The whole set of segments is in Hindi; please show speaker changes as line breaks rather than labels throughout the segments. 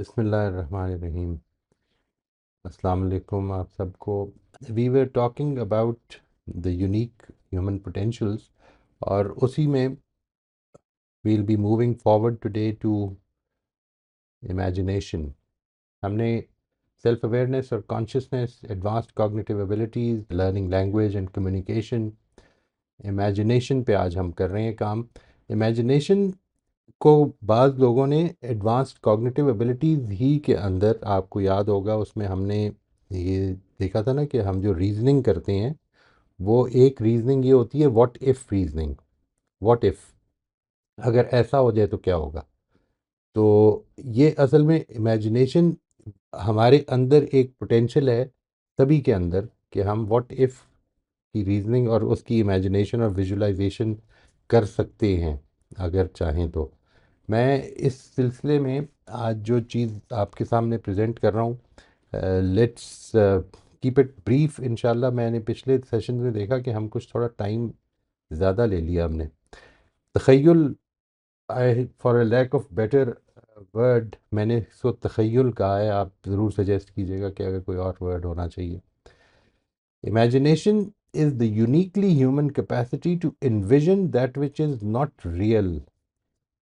बिस्मिल्लाहिर्रहमानिर्रहीम। अस्सलाम वालेकुम आप सबको। We were talking about the unique human potentials और उसी में we'll be moving forward today to imagination. हमने सेल्फ अवेयरनेस और consciousness, advanced cognitive abilities, learning language and communication, imagination पे आज हम कर रहे हैं काम। इमेजिनेशन को बाज़ लोगों ने एडवांस्ड कॉग्निटिव एबिलिटीज़ ही के अंदर, आपको याद होगा उसमें हमने ये देखा था ना कि हम जो रीजनिंग करते हैं वो एक रीजनिंग ये होती है what if reasoning. What if, अगर ऐसा हो जाए तो क्या होगा। तो ये असल में इमेजिनेशन हमारे अंदर एक पोटेंशियल है सभी के अंदर कि हम व्हाट इफ़ की रीजनिंग और उसकी इमेजिनेशन और विजुलाइजेशन कर सकते हैं अगर चाहें तो। मैं इस सिलसिले में आज जो चीज़ आपके सामने प्रेजेंट कर रहा हूँ, लेट्स कीप इट ब्रीफ इंशाल्लाह। मैंने पिछले सेशन में देखा कि हम कुछ थोड़ा टाइम ज़्यादा ले लिया हमने। तख़य्युल, I for a lack of better word मैंने इसको तख़य्युल कहा है, आप ज़रूर सजेस्ट कीजिएगा कि अगर कोई और वर्ड होना चाहिए। Imagination is the uniquely human capacity to envision that which is not real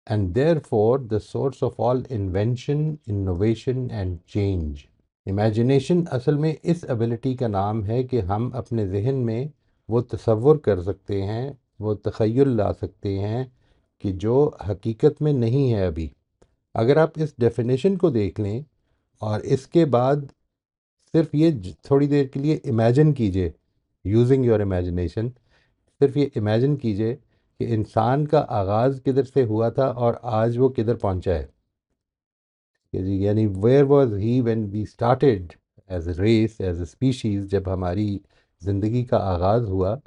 and therefore the source of all invention, innovation and change. Imagination असल में इस एबिलिटी का नाम है कि हम अपने जहन में वो तसव्वुर कर सकते हैं, वो तख़य्युल ला सकते हैं कि जो हकीकत में नहीं है अभी। अगर आप इस डेफिनेशन को देख लें और इसके बाद सिर्फ ये थोड़ी देर के लिए इमेजिन कीजिए, यूजिंग योर इमेजिनेशन, सिर्फ ये इमेजिन कीजिए कि इंसान का आगाज़ किधर से हुआ था और आज वो किधर पहुंचा है। कि जी यानी where was he when we started as a race, as a species, जब हमारी ज़िंदगी का आगाज़ हुआ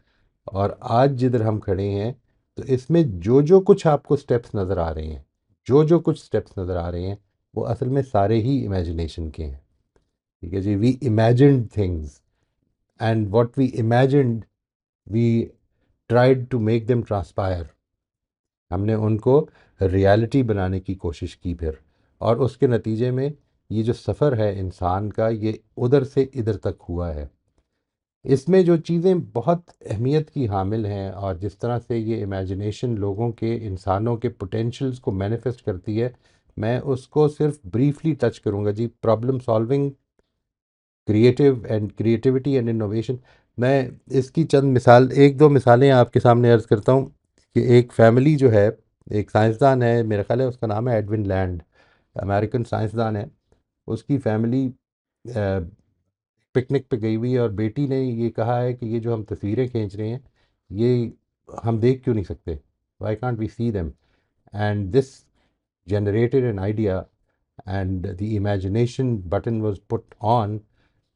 और आज जिधर हम खड़े हैं। तो इसमें जो जो कुछ आपको स्टेप्स नज़र आ रहे हैं, जो जो कुछ स्टेप्स नज़र आ रहे हैं, वो असल में सारे ही इमेजिनेशन के हैं। ठीक है जी, we imagined things and what we imagined we tried to make them transpire. हमने उनको रियलिटी बनाने की कोशिश की फिर, और उसके नतीजे में ये जो सफ़र है इंसान का, ये उधर से इधर तक हुआ है। इसमें जो चीज़ें बहुत अहमियत की हामिल हैं और जिस तरह से ये इमेजिनेशन लोगों के, इंसानों के पोटेंशियल्स को मैनिफेस्ट करती है, मैं उसको सिर्फ ब्रीफली टच करूँगा जी। Problem solving, creativity and innovation. मैं इसकी चंद मिसाल, एक दो मिसालें आपके सामने अर्ज़ करता हूँ कि एक फैमिली जो है, एक साइंसदान है, मेरा ख्याल है उसका नाम है एडविन लैंड, अमेरिकन साइंसदान है। उसकी फैमिली पिकनिक पे गई हुई है और बेटी ने ये कहा है कि ये जो हम तस्वीरें खींच रहे हैं, ये हम देख क्यों नहीं सकते, why can't we see them. And this generated an idea and the imagination button was put on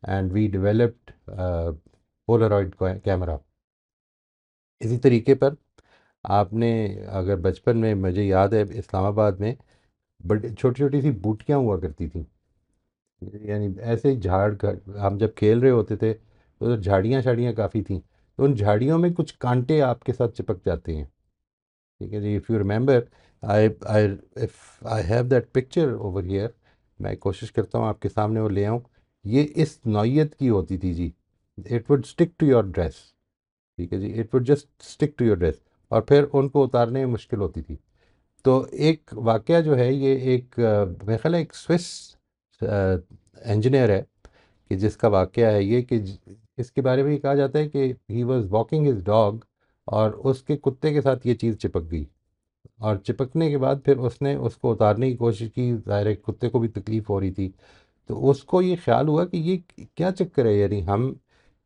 and we developed Polaroid camera. इसी तरीके पर आपने, अगर बचपन में, मुझे याद है इस्लामाबाद में बड़ी छोटी छोटी सी बूटियाँ हुआ करती थी, यानी ऐसे ही हम जब खेल रहे होते थे तो उधर झाड़ियाँ शाड़ियाँ काफ़ी थी, तो उन झाड़ियों में कुछ कांटे आपके साथ चिपक जाते हैं। ठीक है जी, if you remember, I I if I have that picture over here, मैं कोशिश करता हूँ आपके सामने वो ले आऊँ। ये इस नौइयत की होती थी जी, it would stick to your dress. ठीक है जी, it would just stick to your dress और फिर उनको उतारने में मुश्किल होती थी। तो एक वाक़या जो है, ये एक मेरे ख्याल है एक स्विस इंजीनियर है कि जिसका वाक़या है ये कि इसके बारे में ये कहा जाता है कि he was walking his dog और उसके कुत्ते के साथ ये चीज़ चिपक गई, और चिपकने के बाद फिर उसने उसको उतारने की कोशिश की, ज़ाहिर है कुत्ते को भी तकलीफ़ हो रही थी। तो उसको ये ख्याल हुआ कि ये क्या चक्कर है, यानी हम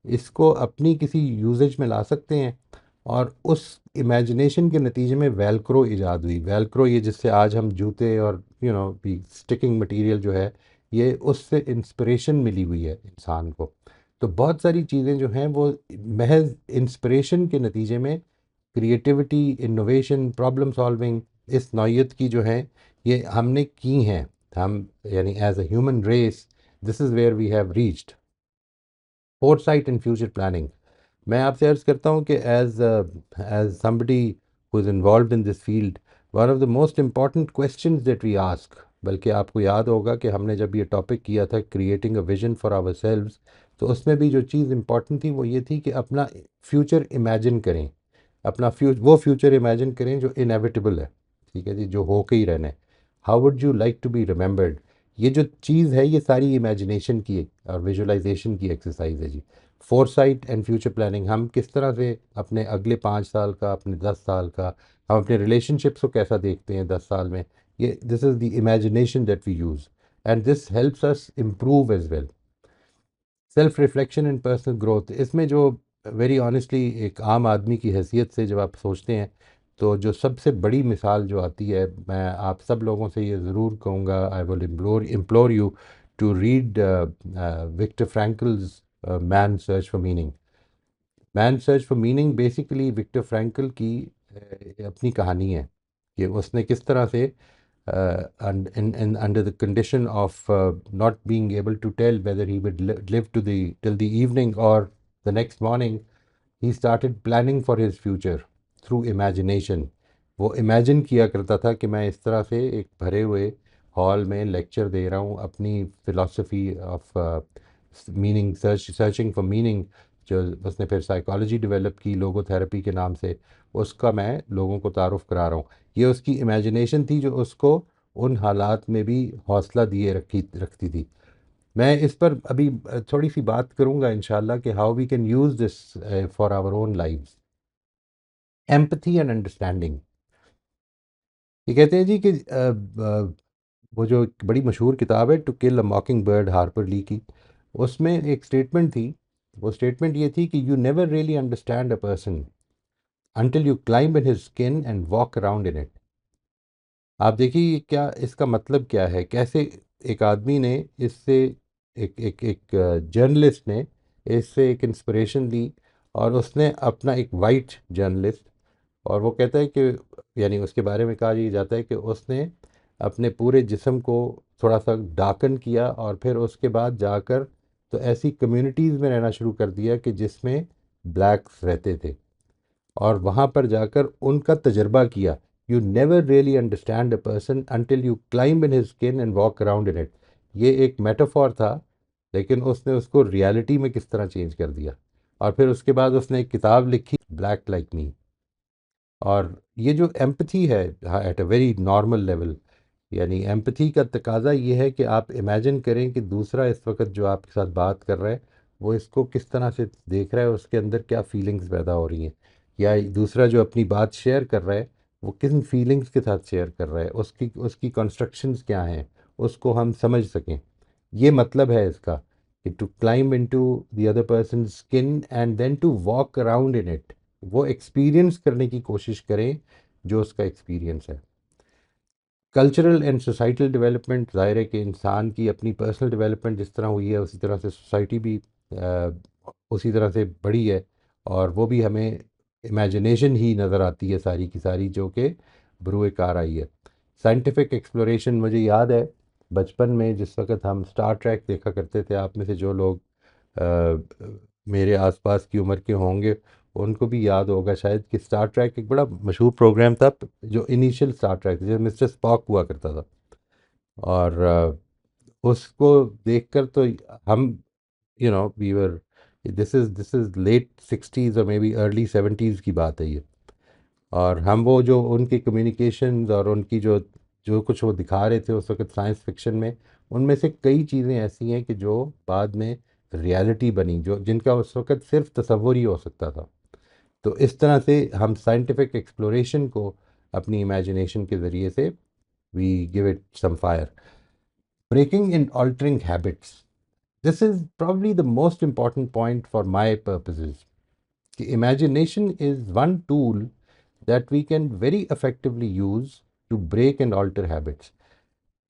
इसको अपनी किसी यूजेज में ला सकते हैं। और उस इमेजिनेशन के नतीजे में वेलक्रो ईजाद हुई। वेलक्रो, ये जिससे आज हम जूते और भी स्टिकिंग मटेरियल जो है, ये उससे इंस्पिरेशन मिली हुई है इंसान को। तो बहुत सारी चीज़ें जो हैं वो महज इंस्पिरेशन के नतीजे में क्रिएटिविटी, इनोवेशन, प्रॉब्लम सॉल्विंग, इस नौइयत की जो है, ये हमने की हैं। हम यानी as a human race, this is where we have reached. Foresight and future planning. मैं आपसे अर्ज़ करता हूँ कि as somebody who is involved in this field, one of the most important questions that we ask बल्कि आपको याद होगा कि हमने जब ये टॉपिक किया था creating a vision for ourselves, तो उसमें भी जो चीज़ इम्पॉर्टेंट थी वो ये थी कि अपना फ्यूचर इमेजिन करें, अपना वो फ्यूचर इमेजिन करें जो इनएविटेबल है, ठीक है जी, जो हो के ही रहना है। How would you like to be remembered, ये जो चीज़ है ये सारी इमेजिनेशन की और विजुअलाइजेशन की एक्सरसाइज है जी। फोरसाइट एंड फ्यूचर प्लानिंग, हम किस तरह से अपने अगले 5 साल का, अपने 10 साल का, हम अपने रिलेशनशिप्स को कैसा देखते हैं 10 साल में, ये this is the imagination that we use, and this helps us improve as well. Self reflection and personal growth, इसमें जो वेरी ऑनेस्टली एक आम आदमी की हैसियत से जब आप सोचते हैं तो जो सबसे बड़ी मिसाल जो आती है, मैं आप सब लोगों से ये ज़रूर कहूँगा, I will implore you to read Victor Frankl's man search for meaning. Man search for meaning basically Victor Frankl की अपनी कहानी है कि उसने किस तरह से under the condition of not being able to tell whether he would live to the till the evening or the next morning, he started planning for his future through imagination. वो इमेजिन किया करता था कि मैं इस तरह से एक भरे हुए हॉल में लेक्चर दे रहा हूँ अपनी philosophy of meaning, searching for meaning, जो उसने फिर साइकोलॉजी डेवलप की लोगोथेरेपी के नाम से, उसका मैं लोगों को तारुफ करा रहा हूँ। ये उसकी इमेजिनेशन थी जो उसको उन हालात में भी हौसला दिए रखती थी। मैं इस पर अभी थोड़ी सी बात करूँगा इंशाल्लाह कि how we can use this for our own lives. Empathy and understanding, ये कहते हैं जी कि वो जो एक बड़ी मशहूर किताब है to kill a mockingbird, Harper Lee की, उसमें एक स्टेटमेंट थी। वो स्टेटमेंट ये थी कि you never really understand a person until you climb in his skin and walk around in it। आप देखिए ये क्या, इसका मतलब क्या है, कैसे एक आदमी ने इससे, एक एक एक जर्नलिस्ट ने इससे एक इंस्पिरेशन ली, और उसने अपना एक वाइट जर्नलिस्ट, और वो कहता है कि यानी उसके बारे में कहा यह जाता है कि उसने अपने पूरे जिस्म को थोड़ा सा डार्कन किया और फिर उसके बाद जाकर तो ऐसी कम्युनिटीज़ में रहना शुरू कर दिया कि जिसमें ब्लैक्स रहते थे, और वहाँ पर जाकर उनका तजर्बा किया। You never really understand a person until you climb in his skin and walk around in it. ये एक मेटाफॉर था, लेकिन उसने उसको रियलिटी में किस तरह चेंज कर दिया। और फिर उसके बाद उसने एक किताब लिखी, ब्लैक लाइक मी। और ये जो एम्पथी है at a very normal level, यानी एम्पथी का तकाजा ये है कि आप इमेजिन करें कि दूसरा इस वक्त जो आपके साथ बात कर रहा है वो इसको किस तरह से देख रहा है, उसके अंदर क्या फीलिंग्स पैदा हो रही हैं, या दूसरा जो अपनी बात शेयर कर रहा है वो किन फीलिंग्स के साथ शेयर कर रहा है, उसकी उसकी कंस्ट्रक्शंस क्या हैं, उसको हम समझ सकें। ये मतलब है इसका कि to climb into the other person skin and then to walk around in it, वो एक्सपीरियंस करने की कोशिश करें जो उसका एक्सपीरियंस है। कल्चरल एंड सोसाइटल डेवलपमेंट, ज़ाहिर है कि इंसान की अपनी पर्सनल डेवलपमेंट जिस तरह हुई है उसी तरह से सोसाइटी भी उसी तरह से बढ़ी है, और वो भी हमें इमेजिनेशन ही नज़र आती है सारी की सारी, जो कि बरूए कार आई है। साइंटिफिक एक्सप्लोरेशन, मुझे याद है बचपन में जिस वक्त हम स्टार ट्रैक देखा करते थे, आप में से जो लोग मेरे आसपास की उम्र के होंगे उनको भी याद होगा शायद कि स्टार ट्रैक एक बड़ा मशहूर प्रोग्राम था, जो इनिशियल स्टार ट्रैक जो मिस्टर स्पॉक हुआ करता था। और उसको देखकर तो हम, we were, this is late 60s और मे बी अर्ली 70s की बात है ये। और हम वो जो उनकी कम्युनिकेशंस और उनकी जो जो कुछ वो दिखा रहे थे उस वक्त साइंस फिक्शन में, उनमें से कई चीज़ें ऐसी हैं कि जो बाद में रियलिटी बनी, जो जिनका उस वक्त सिर्फ तसव्वुर ही हो सकता था। तो इस तरह से हम साइंटिफिक एक्सप्लोरेशन को अपनी इमेजिनेशन के ज़रिए से we give it some fire. Breaking and altering habits, this is probably the most important point for my purposes, कि imagination is one tool that we can very effectively use to break and alter habits।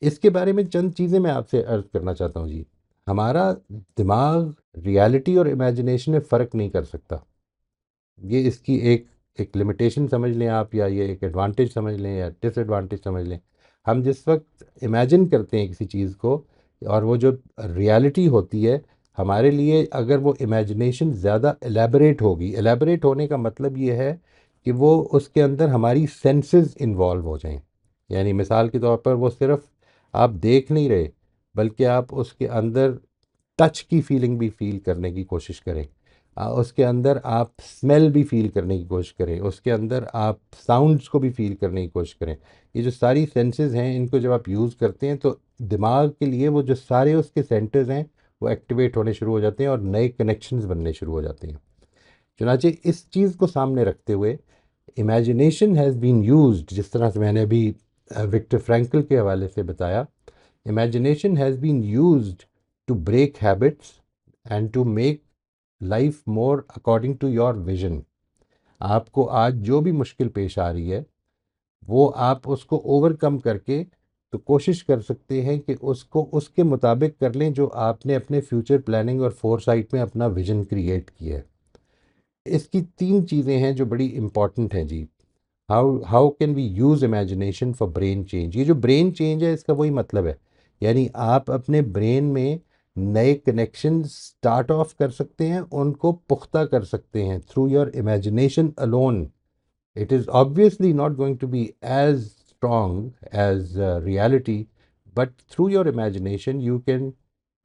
इसके बारे में चंद चीज़ें मैं आपसे अर्ज करना चाहता हूँ जी। हमारा दिमाग रियलिटी और इमेजिनेशन में फ़र्क नहीं कर सकता, ये इसकी एक एक लिमिटेशन समझ लें आप, या ये एक एडवांटेज समझ लें या डिसएडवांटेज समझ लें। हम जिस वक्त इमेजिन करते हैं किसी चीज़ को, और वो जो रियलिटी होती है हमारे लिए, अगर वो इमेजिनेशन ज़्यादा एलेबरेट होगी, एलेबरेट होने का मतलब ये है कि वो उसके अंदर हमारी सेंसेस इन्वॉल्व हो जाएं। यानी मिसाल के तौर पर वो सिर्फ आप देख नहीं रहे, बल्कि आप उसके अंदर टच की फीलिंग भी फील करने की कोशिश करें। उसके अंदर आप स्मेल भी फील करने की कोशिश करें, उसके अंदर आप साउंड्स को भी फील करने की कोशिश करें। ये जो सारी सेंसेस हैं, इनको जब आप यूज़ करते हैं तो दिमाग के लिए वो जो सारे उसके सेंटर्स हैं वो एक्टिवेट होने शुरू हो जाते हैं और नए कनेक्शंस बनने शुरू हो जाते हैं। चुनाचे इस चीज़ को सामने रखते हुए इमेजिनेशन हैज़ बीन यूज्ड, जिस तरह से मैंने अभी विक्टर फ्रैंकल के हवाले से बताया, imagination has been used to break habits and to make life more according to your vision. आपको आज जो भी मुश्किल पेश आ रही है, वो आप उसको ओवरकम करके तो कोशिश कर सकते हैं कि उसको उसके मुताबिक कर लें जो आपने अपने फ्यूचर प्लानिंग और फोरसाइट में अपना विजन क्रिएट किया है। इसकी तीन चीज़ें हैं जो बड़ी इंपॉर्टेंट हैं जी। How can we use imagination for brain change. ये जो ब्रेन चेंज है, इसका वही मतलब है, यानी आप अपने ब्रेन में नए कनेक्शन स्टार्ट ऑफ कर सकते हैं, उनको पुख्ता कर सकते हैं through your imagination alone. It is obviously not going to be as strong as reality, but through your imagination you can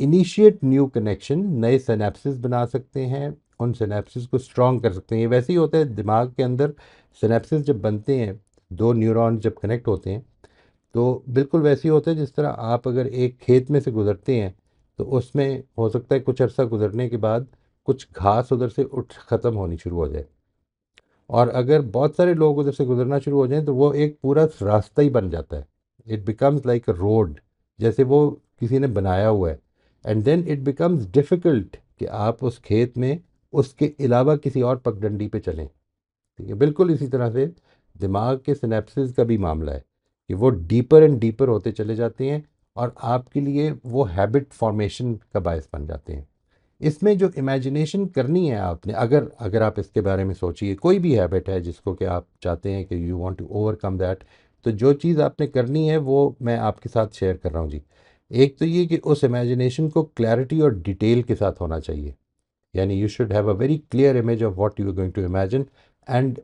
initiate new connection, नए synapses बना सकते हैं, उन synapses को strong कर सकते हैं। ये वैसे ही होता है दिमाग के अंदर, synapses जब बनते हैं, दो न्यूरॉन जब कनेक्ट होते हैं, तो बिल्कुल वैसे ही होता है जिस तरह आप अगर एक खेत में से गुजरते हैं तो उसमें हो सकता है कुछ अरसा गुजरने के बाद कुछ घास उधर से उठ ख़त्म होनी शुरू हो जाए, और अगर बहुत सारे लोग उधर से गुजरना शुरू हो जाएं तो वो एक पूरा रास्ता ही बन जाता है। It becomes like a road, जैसे वो किसी ने बनाया हुआ है। And then it becomes difficult कि आप उस खेत में उसके अलावा किसी और पगडंडी पे चलें। ठीक है, बिल्कुल इसी तरह से दिमाग के सिनेप्सिस का भी मामला है कि वो डीपर एंड डीपर होते चले जाते हैं और आपके लिए वो हैबिट फॉर्मेशन का बायस बन जाते हैं। इसमें जो इमेजिनेशन करनी है आपने, अगर अगर आप इसके बारे में सोचिए, कोई भी हैबिट है जिसको कि आप चाहते हैं कि you want to overcome that, तो जो चीज़ आपने करनी है वो मैं आपके साथ शेयर कर रहा हूँ जी। एक तो ये कि उस इमेजिनेशन को क्लैरिटी और डिटेल के साथ होना चाहिए, यानी you should have a very clear image of what you are going to imagine and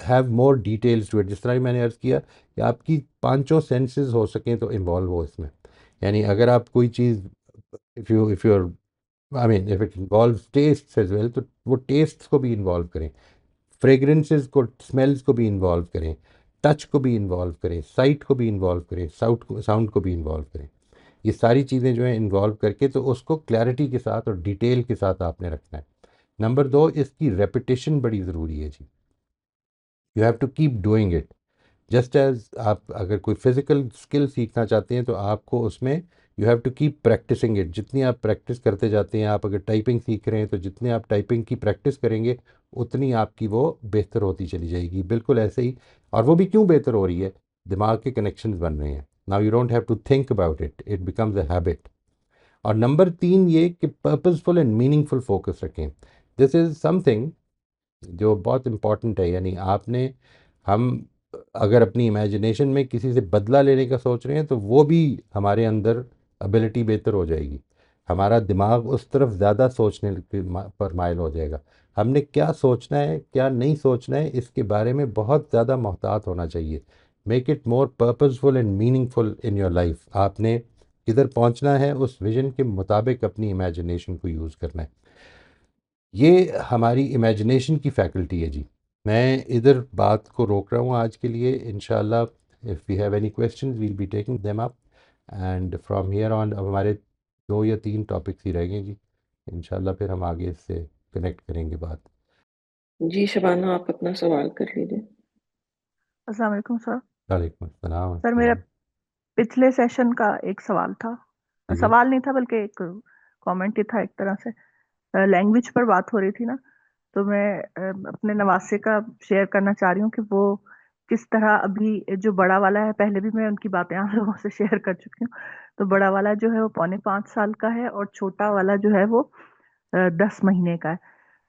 have more details to it. जिस तरह मैंने अर्ज़ किया कि आपकी पांचों सेंसेस हो सकें तो इन्वॉल्व हो इसमें। यानी अगर आप कोई चीज़, if you I mean if it involve taste as well, तो वो टेस्ट को भी इन्वॉल्व करें, फ्रेगरेंसेस को, स्मेल्स को भी इन्वॉल्व करें, टच को भी इन्वॉल्व करें, साइट को भी इन्वॉल्व करें, साउंड को भी इन्वॉल्व करें। ये सारी चीज़ें जो है इन्वॉल्व करके तो उसको क्लैरिटी के साथ और डिटेल के साथ आपने रखना है। नंबर दो, इसकी रेपिटेशन बड़ी ज़रूरी है जी। You have to keep doing it. Just as आप अगर कोई फिजिकल स्किल सीखना चाहते हैं तो आपको उसमें you have to keep practising it. जितनी आप प्रैक्टिस करते जाते हैं, आप अगर टाइपिंग सीख रहे हैं तो जितने आप टाइपिंग की प्रैक्टिस करेंगे उतनी आपकी वो बेहतर होती चली जाएगी। बिल्कुल ऐसे ही, और वो भी क्यों बेहतर हो रही है, दिमाग के कनेक्शंस बन रहे हैं। Now you don't have to think about it, it becomes a habit. और नंबर तीन ये कि पर्पसफुल एंड मीनिंगफुल फोकस रखें। दिस इज़ समथिंग जो बहुत इम्पॉर्टेंट है। यानी आपने, हम अगर अपनी इमेजिनेशन में किसी से बदला लेने का सोच रहे हैं तो वो भी हमारे अंदर एबिलिटी बेहतर हो जाएगी। हमारा दिमाग उस तरफ ज़्यादा सोचने पर माइल हो जाएगा। हमने क्या सोचना है क्या नहीं सोचना है इसके बारे में बहुत ज़्यादा मोहतात होना चाहिए। Make it more purposeful and meaningful in your life. आपने किधर पहुंचना है उस विजन के मुताबिक अपनी इमेजिनेशन को यूज़ करना है। ये हमारी इमेजिनेशन की फैकल्टी है जी। मैं इधर बात को रोक रहा हूँ आज के लिए। इंशाल्लाह if we have any questions we'll be taking them up, and from here on अब हमारे दो या तीन टॉपिक्स ही रहेंगे जी। इंशाल्लाह फिर हम आगे इससे कनेक्ट करेंगे बात।
जी, शबाना आप अपना सवाल कर लीजिए।
अस्सलाम वालेकुम सर।
वालेकुम अस्सलाम
सर मेरा
अस्सलाम।
पिछले सेशन का एक सवाल था,
जी जी
सवाल नहीं था बल्कि एक कमेंट ही था एक तरह से। लैंग्वेज पर बात हो रही थी ना, तो मैं अपने नवासे का शेयर करना चाह रही हूँ कि वो किस तरह अभी जो बड़ा वाला है, पहले भी मैं उनकी बातें आप लोगों से शेयर कर चुकी हूँ। तो बड़ा वाला जो है वो 4.25 साल का है और छोटा वाला जो है वो 10 महीने का है।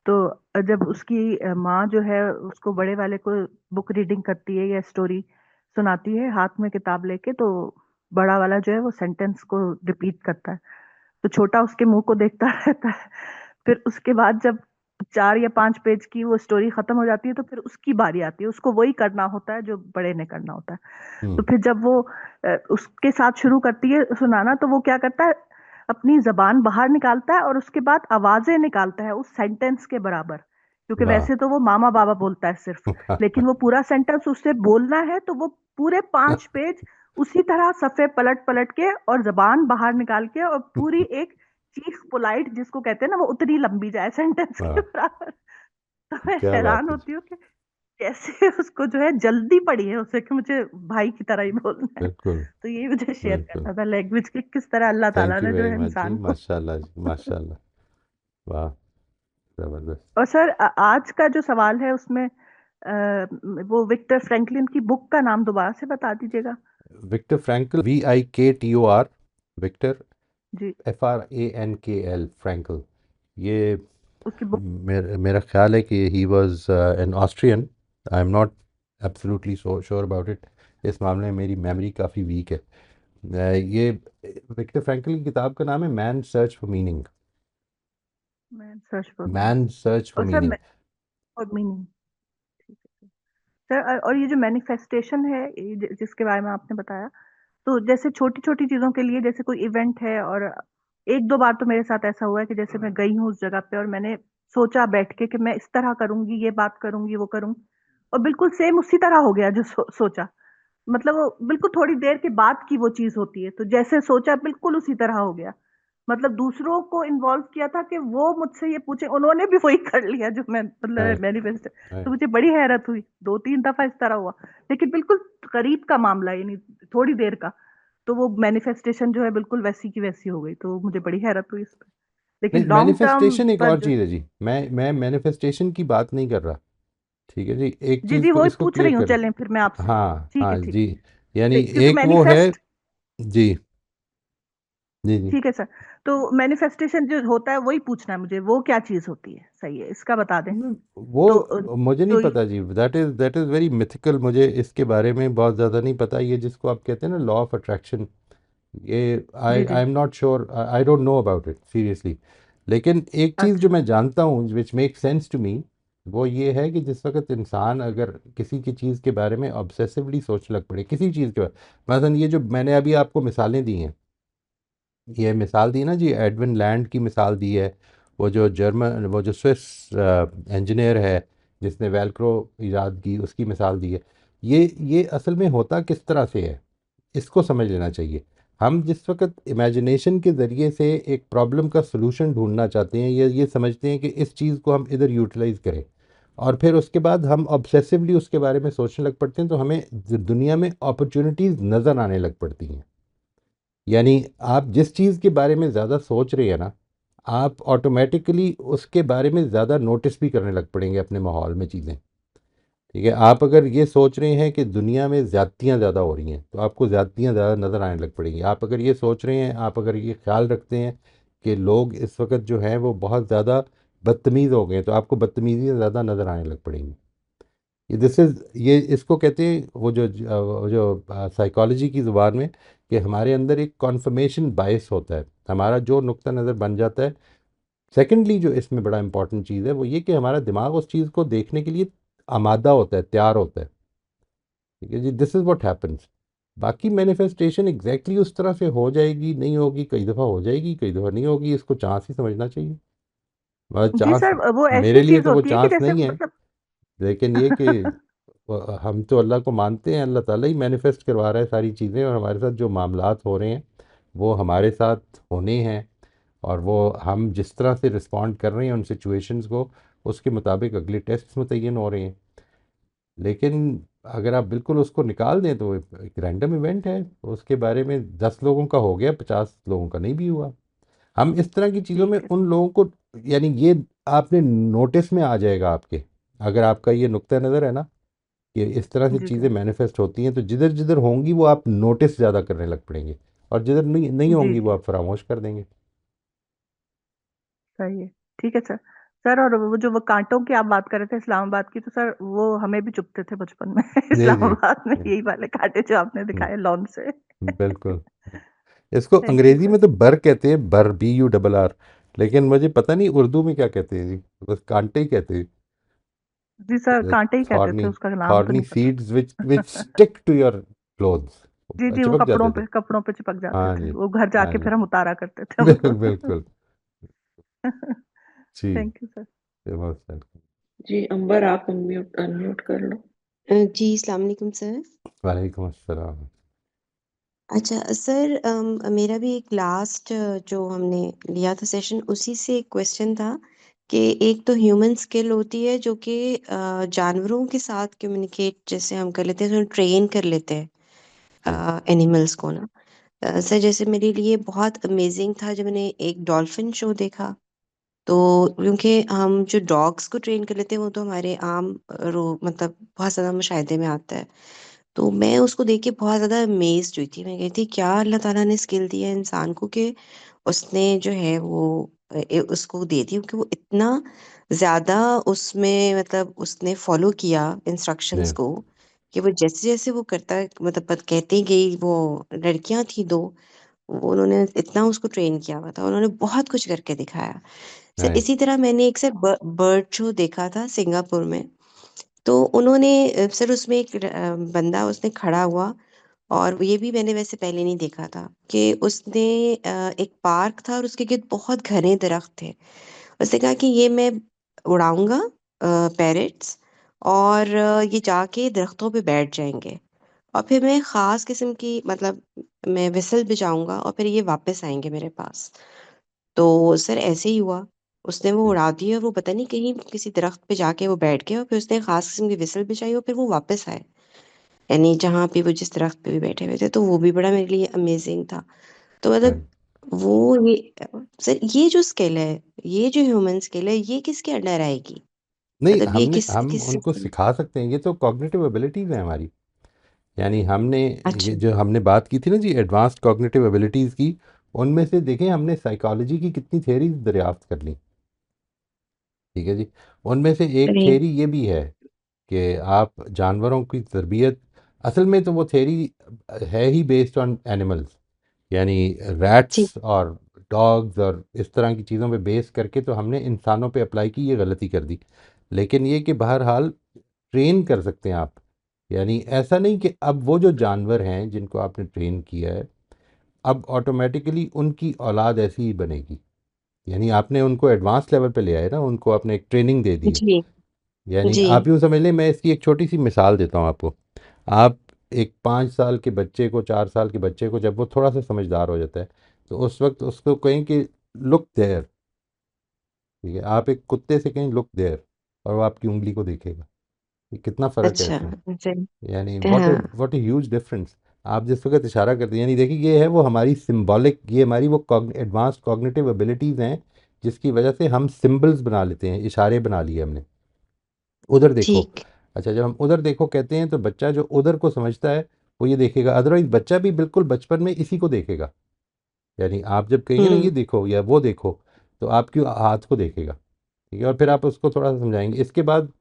तो जब उसकी माँ जो है उसको बड़े वाले को बुक रीडिंग करती है या स्टोरी सुनाती है हाथ में किताब लेके, तो बड़ा वाला जो है वो सेंटेंस को रिपीट करता है, तो छोटा उसके मुंह को देखता रहता है। फिर उसके बाद जब 4 या 5 पेज की वो स्टोरी खत्म हो जाती है, तो फिर उसकी बारी आती है, उसको वही करना होता है जो बड़े ने करना होता है। तो फिर जब वो उसके साथ शुरू करती है सुनाना, तो वो क्या करता है, अपनी जबान बाहर निकालता है और उसके बाद आवाजें निकालता है उस सेंटेंस के बराबर, क्योंकि
वाह
वैसे तो वो मामा बाबा बोलता है सिर्फ, लेकिन वो पूरा सेंटेंस उससे बोलना है, तो वो पूरे 5 पेज उसी तरह सफे पलट पलट के और जबान बाहर निकाल के और पूरी एक चीफ पोलाइट जिसको कहते हैं ना, वो उतनी लंबी जाए सेंटेंस के
वाह
बराबर। तो मैं
क्या
हैरान
बात है।
होती हूँ कि कैसे उसको जो है जल्दी पड़ी है उसे कि मुझे भाई की तरह ही बोलना है।
बिल्कुल
तो ये मुझे शेयर
बिल्कुल।
करना था लैंग्वेज के किस तरह अल्लाह ताला
थैंक यू
ने जो
वेरी
है
मच जी,
इंसान को।
माशाल्लाह जी माशाल्लाह। वाह जबरदस्त।
और सर आज का जो सवाल है उसमें वो विक्टर फ्रैंकलिन की बुक का नाम दोबारा से बता दीजिएगा।
विक्टर फ्रैंकल, VIKTOR, विक्टर,
जी,
FRANKL, फ्रैंकल। ये
उसकी बुक।
मेरा ख्याल है कि he was an Austrian. I am not absolutely sure about it. इस मामले में मेरी मेमोरी काफ़ी वीक है। ये विक्टर फ्रैंकल की किताब का नाम है मैन सर्च फॉर मीनिंग।
मैं search for meaning.
Man search for
और सर
मीनिंग।
और मीनिंग, ठीक है सर। और ये जो मैनिफेस्टेशन है, ये जिसके बारे में आपने बताया, तो जैसे छोटी छोटी चीजों के लिए, जैसे कोई इवेंट है, और एक दो बार तो मेरे साथ ऐसा हुआ है कि जैसे मैं गई हूँ उस जगह पे और मैंने सोचा बैठ के कि मैं इस तरह करूंगी, ये बात करूंगी, वो करूंगी, और बिल्कुल सेम उसी तरह हो गया जो सोचा। मतलब वो बिल्कुल थोड़ी देर के बाद की वो चीज होती है, तो जैसे सोचा बिल्कुल उसी तरह हो गया। मतलब दूसरों को इन्वॉल्व किया था कि वो मुझसे ये पूछे, उन्होंने भी वही कर लिया जो मैं मतलब
राइट
मैनिफेस्ट। तो
राइट।
मुझे बड़ी हैरत हुई, 2-3 दफा इस तरह हुआ, लेकिन बिल्कुल करीब का मामला, यानी थोड़ी देर का। तो वो मैनिफेस्टेशन जो है बिल्कुल वैसी की वैसी हो गई, तो मुझे बड़ी हैरत हुई इस पर।
नहीं,
लेकिन लॉन्ग टर्म
मैनिफेस्टेशन एक
पर
और
जो,
चीज़ है जी। मैं मैनिफेस्टेशन की बात नहीं कर रहा। ठीक है जी, एक
जी
चीज़
जी,
को
वही
इसको
पूछ
क्लियर
रही हूँ,
करें।
चलें फिर मैं आपसे।
हाँ
ठीक है
हाँ
ठीक
जी। यानी
है, क्योंकि
एक वो है।
मैनिफेस्ट,
जी जी जी।
ठीक है सर। तो मैनिफेस्टेशन जो होता है वही पूछना है मुझे, वो क्या चीज होती है, सही है, इसका बता दें। तो
वो मुझे नहीं
तो
पता जी। That is very mythical. मुझे इसके बारे में बहुत ज़्यादा नहीं पता। ये जिसको आप कहते हैं ना लॉ ऑफ अट्रैक्शन, ये आई
जी जी,
I am not sure, I don't know about it seriously. लेकिन एक चीज़ जो
अच्छा,
मैं जानता हूँ which make sense to me, वो ये है कि जिस वक्त इंसान अगर किसी की चीज़ के बारे में ऑब्सेसिवली सोचने लग पड़े, किसी चीज़ के बारे, मसलन ये जो मैंने अभी आपको मिसालें दी हैं, ये मिसाल दी ना जी, एडविन लैंड की मिसाल दी है, वो जो स्विस इंजीनियर है जिसने वेलक्रो ईजाद की, उसकी मिसाल दी है। ये असल में होता किस तरह से है, इसको समझ लेना चाहिए। हम जिस वक्त इमेजिनेशन के ज़रिए से एक प्रॉब्लम का सलूशन ढूंढना चाहते हैं, या ये समझते हैं कि इस चीज़ को हम इधर यूटिलाइज करें, और फिर उसके बाद हम ऑब्सेसिवली उसके बारे में सोचने लग पड़ते हैं, तो हमें दुनिया में अपॉर्चुनिटीज़ नज़र आने लग पड़ती हैं। यानी आप जिस चीज़ के बारे में ज़्यादा सोच रहे हैं ना, आप ऑटोमेटिकली उसके बारे में ज़्यादा नोटिस भी करने लग पड़ेंगे अपने माहौल में चीज़ें। ठीक है, आप अगर ये सोच रहे हैं कि दुनिया में ज़्यादतियाँ ज़्यादा हो रही हैं, तो आपको ज़्यादतियाँ ज़्यादा नज़र आने लग पड़ेंगी। आप अगर ये सोच रहे हैं, आप अगर ये ख्याल रखते हैं कि लोग इस वक्त जो हैं वो बहुत ज़्यादा बदतमीज़ हो गए हैं, तो आपको बदतमीज़ियाँ ज़्यादा नज़र आने लग पड़ेंगी। ये इसको कहते हैं, वो जो साइकोलॉजी की ज़ुबान में, कि हमारे अंदर एक कॉन्फर्मेशन बायस होता है। हमारा जो नुक्ता नज़र बन जाता है। सेकेंडली जो इसमें बड़ा इंपॉर्टेंट चीज़ है वो ये कि हमारा दिमाग उस चीज़ को देखने के लिए आमादा होता है, तैयार होता है। ठीक है जी, दिस इज़ व्हाट हैपन्स। बाकी मैनिफेस्टेशन एग्जैक्टली उस तरह से हो जाएगी नहीं होगी, कई दफ़ा हो जाएगी कई दफ़ा नहीं होगी, इसको चांस ही समझना चाहिए। मतलब
जी
चांस,
सर, वो
मेरे
ऐसी
लिए
चीज
तो वो
होती है कि
चांस
जैसे
नहीं है।
मतलब,
लेकिन ये कि हम तो अल्लाह को मानते हैं, अल्लाह ताला ही मैनिफेस्ट करवा रहा है सारी चीज़ें, और हमारे साथ जो मामलात हो रहे हैं वो हमारे साथ होने हैं, और वो हम जिस तरह से रिस्पॉन्ड कर रहे हैं उन सिचुएशंस को, उसके मुताबिक अगले टेस्ट मुतय्यन हो रहे हैं। लेकिन अगर आप बिल्कुल उसको निकाल दें तो एक रैंडम इवेंट है, उसके बारे में 10 लोगों का हो गया, 50 लोगों का नहीं भी हुआ। हम इस तरह की चीज़ों में
ठीक है,
उन लोगों को, यानी ये आपने नोटिस में आ जाएगा आपके, अगर आपका ये नुक्ता नज़र है ना कि इस तरह से
जी जी
चीज़ें मैनिफेस्ट होती हैं, तो जिधर जिधर होंगी वो आप नोटिस ज़्यादा करने लग पड़ेंगे, और जिधर नहीं नहीं
जी
होंगी वो
जी,
आप फरामोश कर देंगे।
सही है, ठीक है सर। सर, और वो कांटों की आप बात कर रहे थे इस्लामाबाद की, तो सर वो हमें भी चुभते थे बचपन में
जी जी।
इस्लामाबाद में यही वाले कांटे जो आपने
हम्म,
दिखाए लॉन से।
बिल्कुल। इसको
थैंक यू
अंग्रेजी
सर।
में तो बर कहते हैं, बर, BURR। लेकिन मुझे पता नहीं उर्दू में क्या कहते हैं जी, बस कांटे ही कहते हैं।
जी सर, कांटे ही कहते थे,
थॉर्नी
उसका नाम तो
थॉर्नी
नहीं पता।
Seeds which stick to your clothes,
जी जी, वो
चिपक जाते थे।
कपड़ों पे चिपक जाते
हाँ
थे,
जी।
वो घर
हाँ
जाके
जी।
फिर हम उतारा करते थे उनको।
बिल्कुल बिल्कुल। जी।
Thank you sir.
बहुत सर।
जी अंबर, आप अनम्यूट अनम्यूट कर लो।
जी, अस्सलाम वालेकुम सर।
वालेकुम अस्सलाम।
अच्छा सर, मेरा भी एक लास्ट जो हमने लिया था सेशन, उसी से एक क्वेश्चन था कि एक तो ह्यूमन स्किल होती है जो कि जानवरों के साथ कम्युनिकेट जैसे हम कर लेते हैं, तो ट्रेन कर लेते हैं
जी
एनिमल्स को ना। सर जैसे मेरे लिए बहुत अमेजिंग था जब मैंने एक डॉल्फिन शो देखा। तो क्योंकि हम जो डॉग्स को ट्रेन कर लेते हैं वो तो हमारे आम मतलब बहुत ज़्यादा मुशाहिदे में आता है। तो मैं उसको देख के बहुत ज़्यादा अमेज़्ड हुई थी। मैं कही थी क्या अल्लाह ताला ने स्किल दी है इंसान को कि उसने जो है वो उसको दे दी, क्योंकि वो इतना ज़्यादा उसमें मतलब उसने फ़ॉलो किया
जी।
इंस्ट्रक्शंस को कि वो जैसे-जैसे वो करता है मतलब कहती गई वो लड़कियाँ थी 2, वो उन्होंने इतना उसको ट्रेन किया हुआ था। उन्होंने बहुत कुछ करके दिखाया। Sir
right.
इसी तरह मैंने एक सर बर्ड शो देखा था सिंगापुर में। तो उन्होंने सर उसमें एक बंदा उसने खड़ा हुआ, और ये भी मैंने वैसे पहले नहीं देखा था कि उसने एक पार्क था और उसके गिर्द बहुत घने दरख्त थे। उसने कहा कि ये मैं उड़ाऊँगा पैरट्स, और ये जाके दरख्तों पे बैठ जाएँगे, और फिर मैं ख़ास किस्म की मतलब मैं व्हिसल बजाऊँगा और फिर ये वापस आएँगे मेरे पास। तो सर ऐसे ही हुआ। उसने वो
जी।
उड़ा दिए और वो पता नहीं कहीं किसी दरख्त पे जाके वो बैठ गए, और फिर उसने ख़ास किस्म की व्हिसल बजाई और फिर वो वापस आए। यानी जहाँ पे वो जिस दरख्त पे भी बैठे हुए थे, तो वो भी बड़ा मेरे लिए अमेज़िंग था। तो मतलब
राइट।
वो ये सर ये जो स्किल है, ये जो ह्यूमन स्किल है, ये किसके अंडर आएगी?
नहीं,
मतलब ये
हमने
किस
हम
किस
उनको सिखा सकते हैं, ये तो कॉग्निटिव एबिलिटीज़ हैं हमारी। यानी हमने ये
अच्छा,
जो हमने बात की थी ना जी एडवांस्ड कॉग्निटिव एबिलिटीज़ की, उनमें से देखें हमने साइकोलॉजी की कितनी थेरीज दरियाफ्त कर ली। ठीक है जी। उनमें से एक
राइट,
थेरी ये भी है कि आप जानवरों की तरबियत, असल में तो वो थेरी है ही बेस्ड ऑन एनिमल्स, यानी
जी,
रैट्स और डॉग्स और इस तरह की चीज़ों पे बेस करके तो हमने इंसानों पे अप्लाई की, ये गलती कर दी। लेकिन ये कि बहरहाल ट्रेन कर सकते हैं आप। यानी ऐसा नहीं कि अब वो जो जानवर हैं जिनको आपने ट्रेन किया है, अब ऑटोमेटिकली उनकी औलाद ऐसी ही बनेगी। यानी आपने उनको एडवांस लेवल पे ले आए ना, उनको आपने एक ट्रेनिंग दे दी है।
जी,
यानी
जी,
आप यूँ समझ लें, मैं इसकी एक छोटी सी मिसाल देता हूँ आपको। आप एक 5 साल के बच्चे को, 4 साल के बच्चे को, जब वो थोड़ा सा समझदार हो जाता है, तो उस वक्त उसको कहें कि लुक देयर। ठीक है, आप एक कुत्ते से कहें लुक देयर, और वो आपकी उंगली को देखेगा। ये कितना फ़र्क है
अच्छा,
इसमें।
जी,
यानी
हाँ,
व्हाट ए ह्यूज डिफरेंस। आप जिस वक्त इशारा करते हैं, यानी देखिए ये है वो हमारी सिंबॉलिक, ये हमारी वो एडवांस कॉग्निटिव एबिलिटीज़ हैं जिसकी वजह से हम सिंबल्स बना लेते हैं, इशारे बना लिए हमने। उधर देखो।
ठीक,
अच्छा, जब हम उधर देखो कहते हैं तो बच्चा जो उधर को समझता है वो ये देखेगा, अदरवाइज बच्चा भी बिल्कुल बचपन में इसी को देखेगा। यानी आप जब कहेंगे ना ये
हुँ,
देखो या वो देखो, तो आपके हाथ को देखेगा। ठीक है, और फिर आप उसको थोड़ा सा समझाएंगे, इसके बाद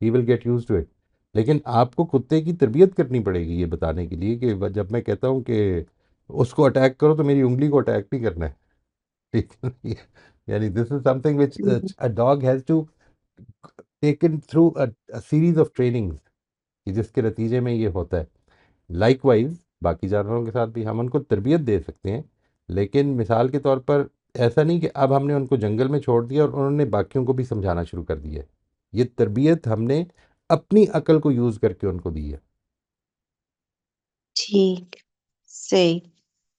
ही will get used to it. लेकिन आपको कुत्ते की तरबियत करनी पड़ेगी ये बताने के लिए कि जब मैं कहता हूँ कि उसको अटैक करो तो मेरी उंगली को अटैक नहीं करना है। ठीक है? यानी this is something which
hmm,
a dog has to taken through a series of trainings, कि जिसके नतीजे में ये होता है। लाइकवाइज बाकी जानवरों के साथ भी हम उनको तरबियत दे सकते हैं, लेकिन मिसाल के तौर पर ऐसा नहीं कि अब हमने उनको जंगल में छोड़ दिया और उन्होंने बाकियों को भी समझाना शुरू कर दिया है। ये तरबियत हमने अपनी अकल को यूज़ करके उनको दी है।
ठीक, सही।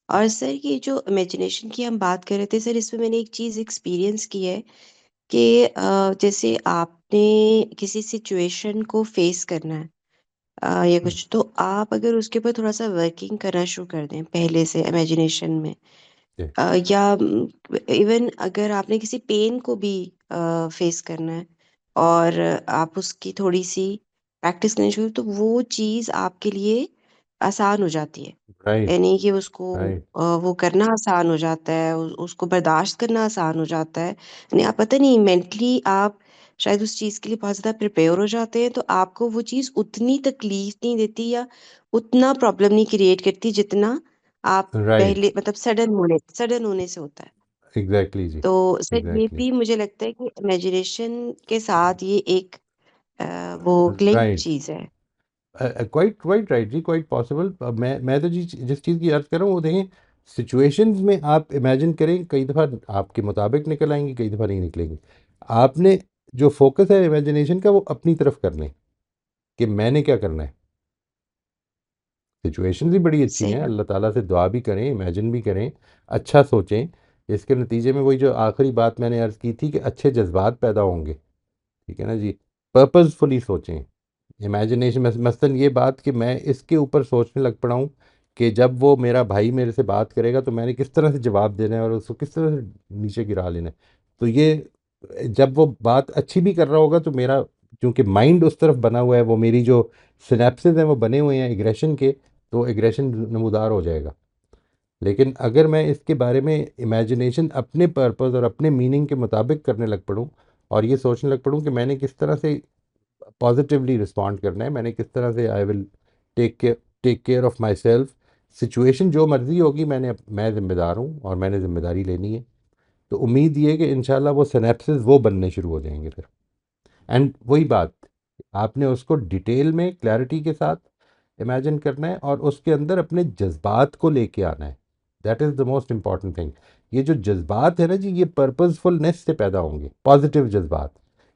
और सर ये जो इमेजिनेशन की हम बात कर रहे थे सर, इसमें मैंने एक चीज़ एक्सपीरियंस की है कि जैसे आपने किसी सिचुएशन को फेस करना है या
हम्म,
कुछ, तो आप अगर उसके ऊपर थोड़ा-सा वर्किंग करना शुरू कर दें पहले से इमेजिनेशन में,
जी,
या इवन अगर आपने किसी पेन को भी फेस करना है और आप उसकी थोड़ी-सी प्रैक्टिस करनी शुरू, तो वो चीज़ आपके लिए आसान हो जाती है।
राइट।
यानी कि उसको
राइट।
वो करना आसान हो जाता है, उसको बर्दाश्त करना आसान हो जाता है। यानी आप पता नहीं मेंटली आप शायद उस चीज़ के लिए बहुत ज़्यादा प्रिपेयर हो जाते हैं, तो आपको वो चीज़ उतनी तकलीफ़ नहीं देती या उतना प्रॉब्लम नहीं क्रिएट करती जितना आप
राइट।
पहले मतलब सडन होने से होता है।
एग्जैक्टली जी,
तो सर ये
एग्जैक्टली,
भी मुझे लगता है कि इमेजिनेशन के साथ ये एक वो लिंक
राइट,
चीज है।
क्वाइट क्वाइट राइट जी, क्वाइट पॉसिबल। मैं तो जिस चीज़ की अर्ज कर रहा हूँ वो देखें, सिचुएशंस में आप इमेजिन करें, कई दफ़ा आपके मुताबिक निकल आएंगी, कई दफ़ा नहीं निकलेंगी। आपने जो फोकस है इमेजिनेशन का वो अपनी तरफ करना है कि मैंने क्या करना है। सिचुएशन भी बड़ी अच्छी हैं,
सही।
अल्लाह ताला से दुआ भी करें, इमेजिन भी करें, अच्छा सोचें। इसके नतीजे में वही जो आखिरी बात मैंने अर्ज़ की थी कि अच्छे जज्बात पैदा होंगे, ठीक है ना जी। पर्पसफुली सोचें। इमेजिनेशन मसलन ये बात कि मैं इसके ऊपर सोचने लग पड़ा हूँ कि जब वो मेरा भाई मेरे से बात करेगा तो मैंने किस तरह से जवाब देना है और उसको किस तरह से नीचे गिरा लेना है। तो ये जब वो बात अच्छी भी कर रहा होगा तो मेरा, क्योंकि माइंड उस तरफ बना हुआ है, वो मेरी जो सिनेप्सेस हैं वो बने हुए हैं एग्रेशन के, तो एग्रेशन नमूदार हो जाएगा। लेकिन अगर मैं इसके बारे में इमेजिनेशन अपने पर्पस और अपने मीनिंग के मुताबिक करने लग पड़ूँ और ये सोचने लग पड़ूँ कि मैंने किस तरह से पॉजिटिवली रिस्पॉन्ड करना है, मैंने किस तरह से I will take care of myself, situation जो मर्जी होगी मैं ज़िम्मेदार हूँ और मैंने ज़िम्मेदारी लेनी है। तो उम्मीद ये है कि इंशाल्लाह वो सिनेप्सिस वो बनने शुरू हो जाएंगे फिर। एंड वही बात, आपने उसको डिटेल में क्लैरिटी के साथ इमेजिन करना है और उसके अंदर अपने जज्बात को लेके आना है। That is the most important thing. ये जो जज्बात है ना जी, ये पर्पसफुलनेस से पैदा होंगे, पॉजिटिव जज्बात,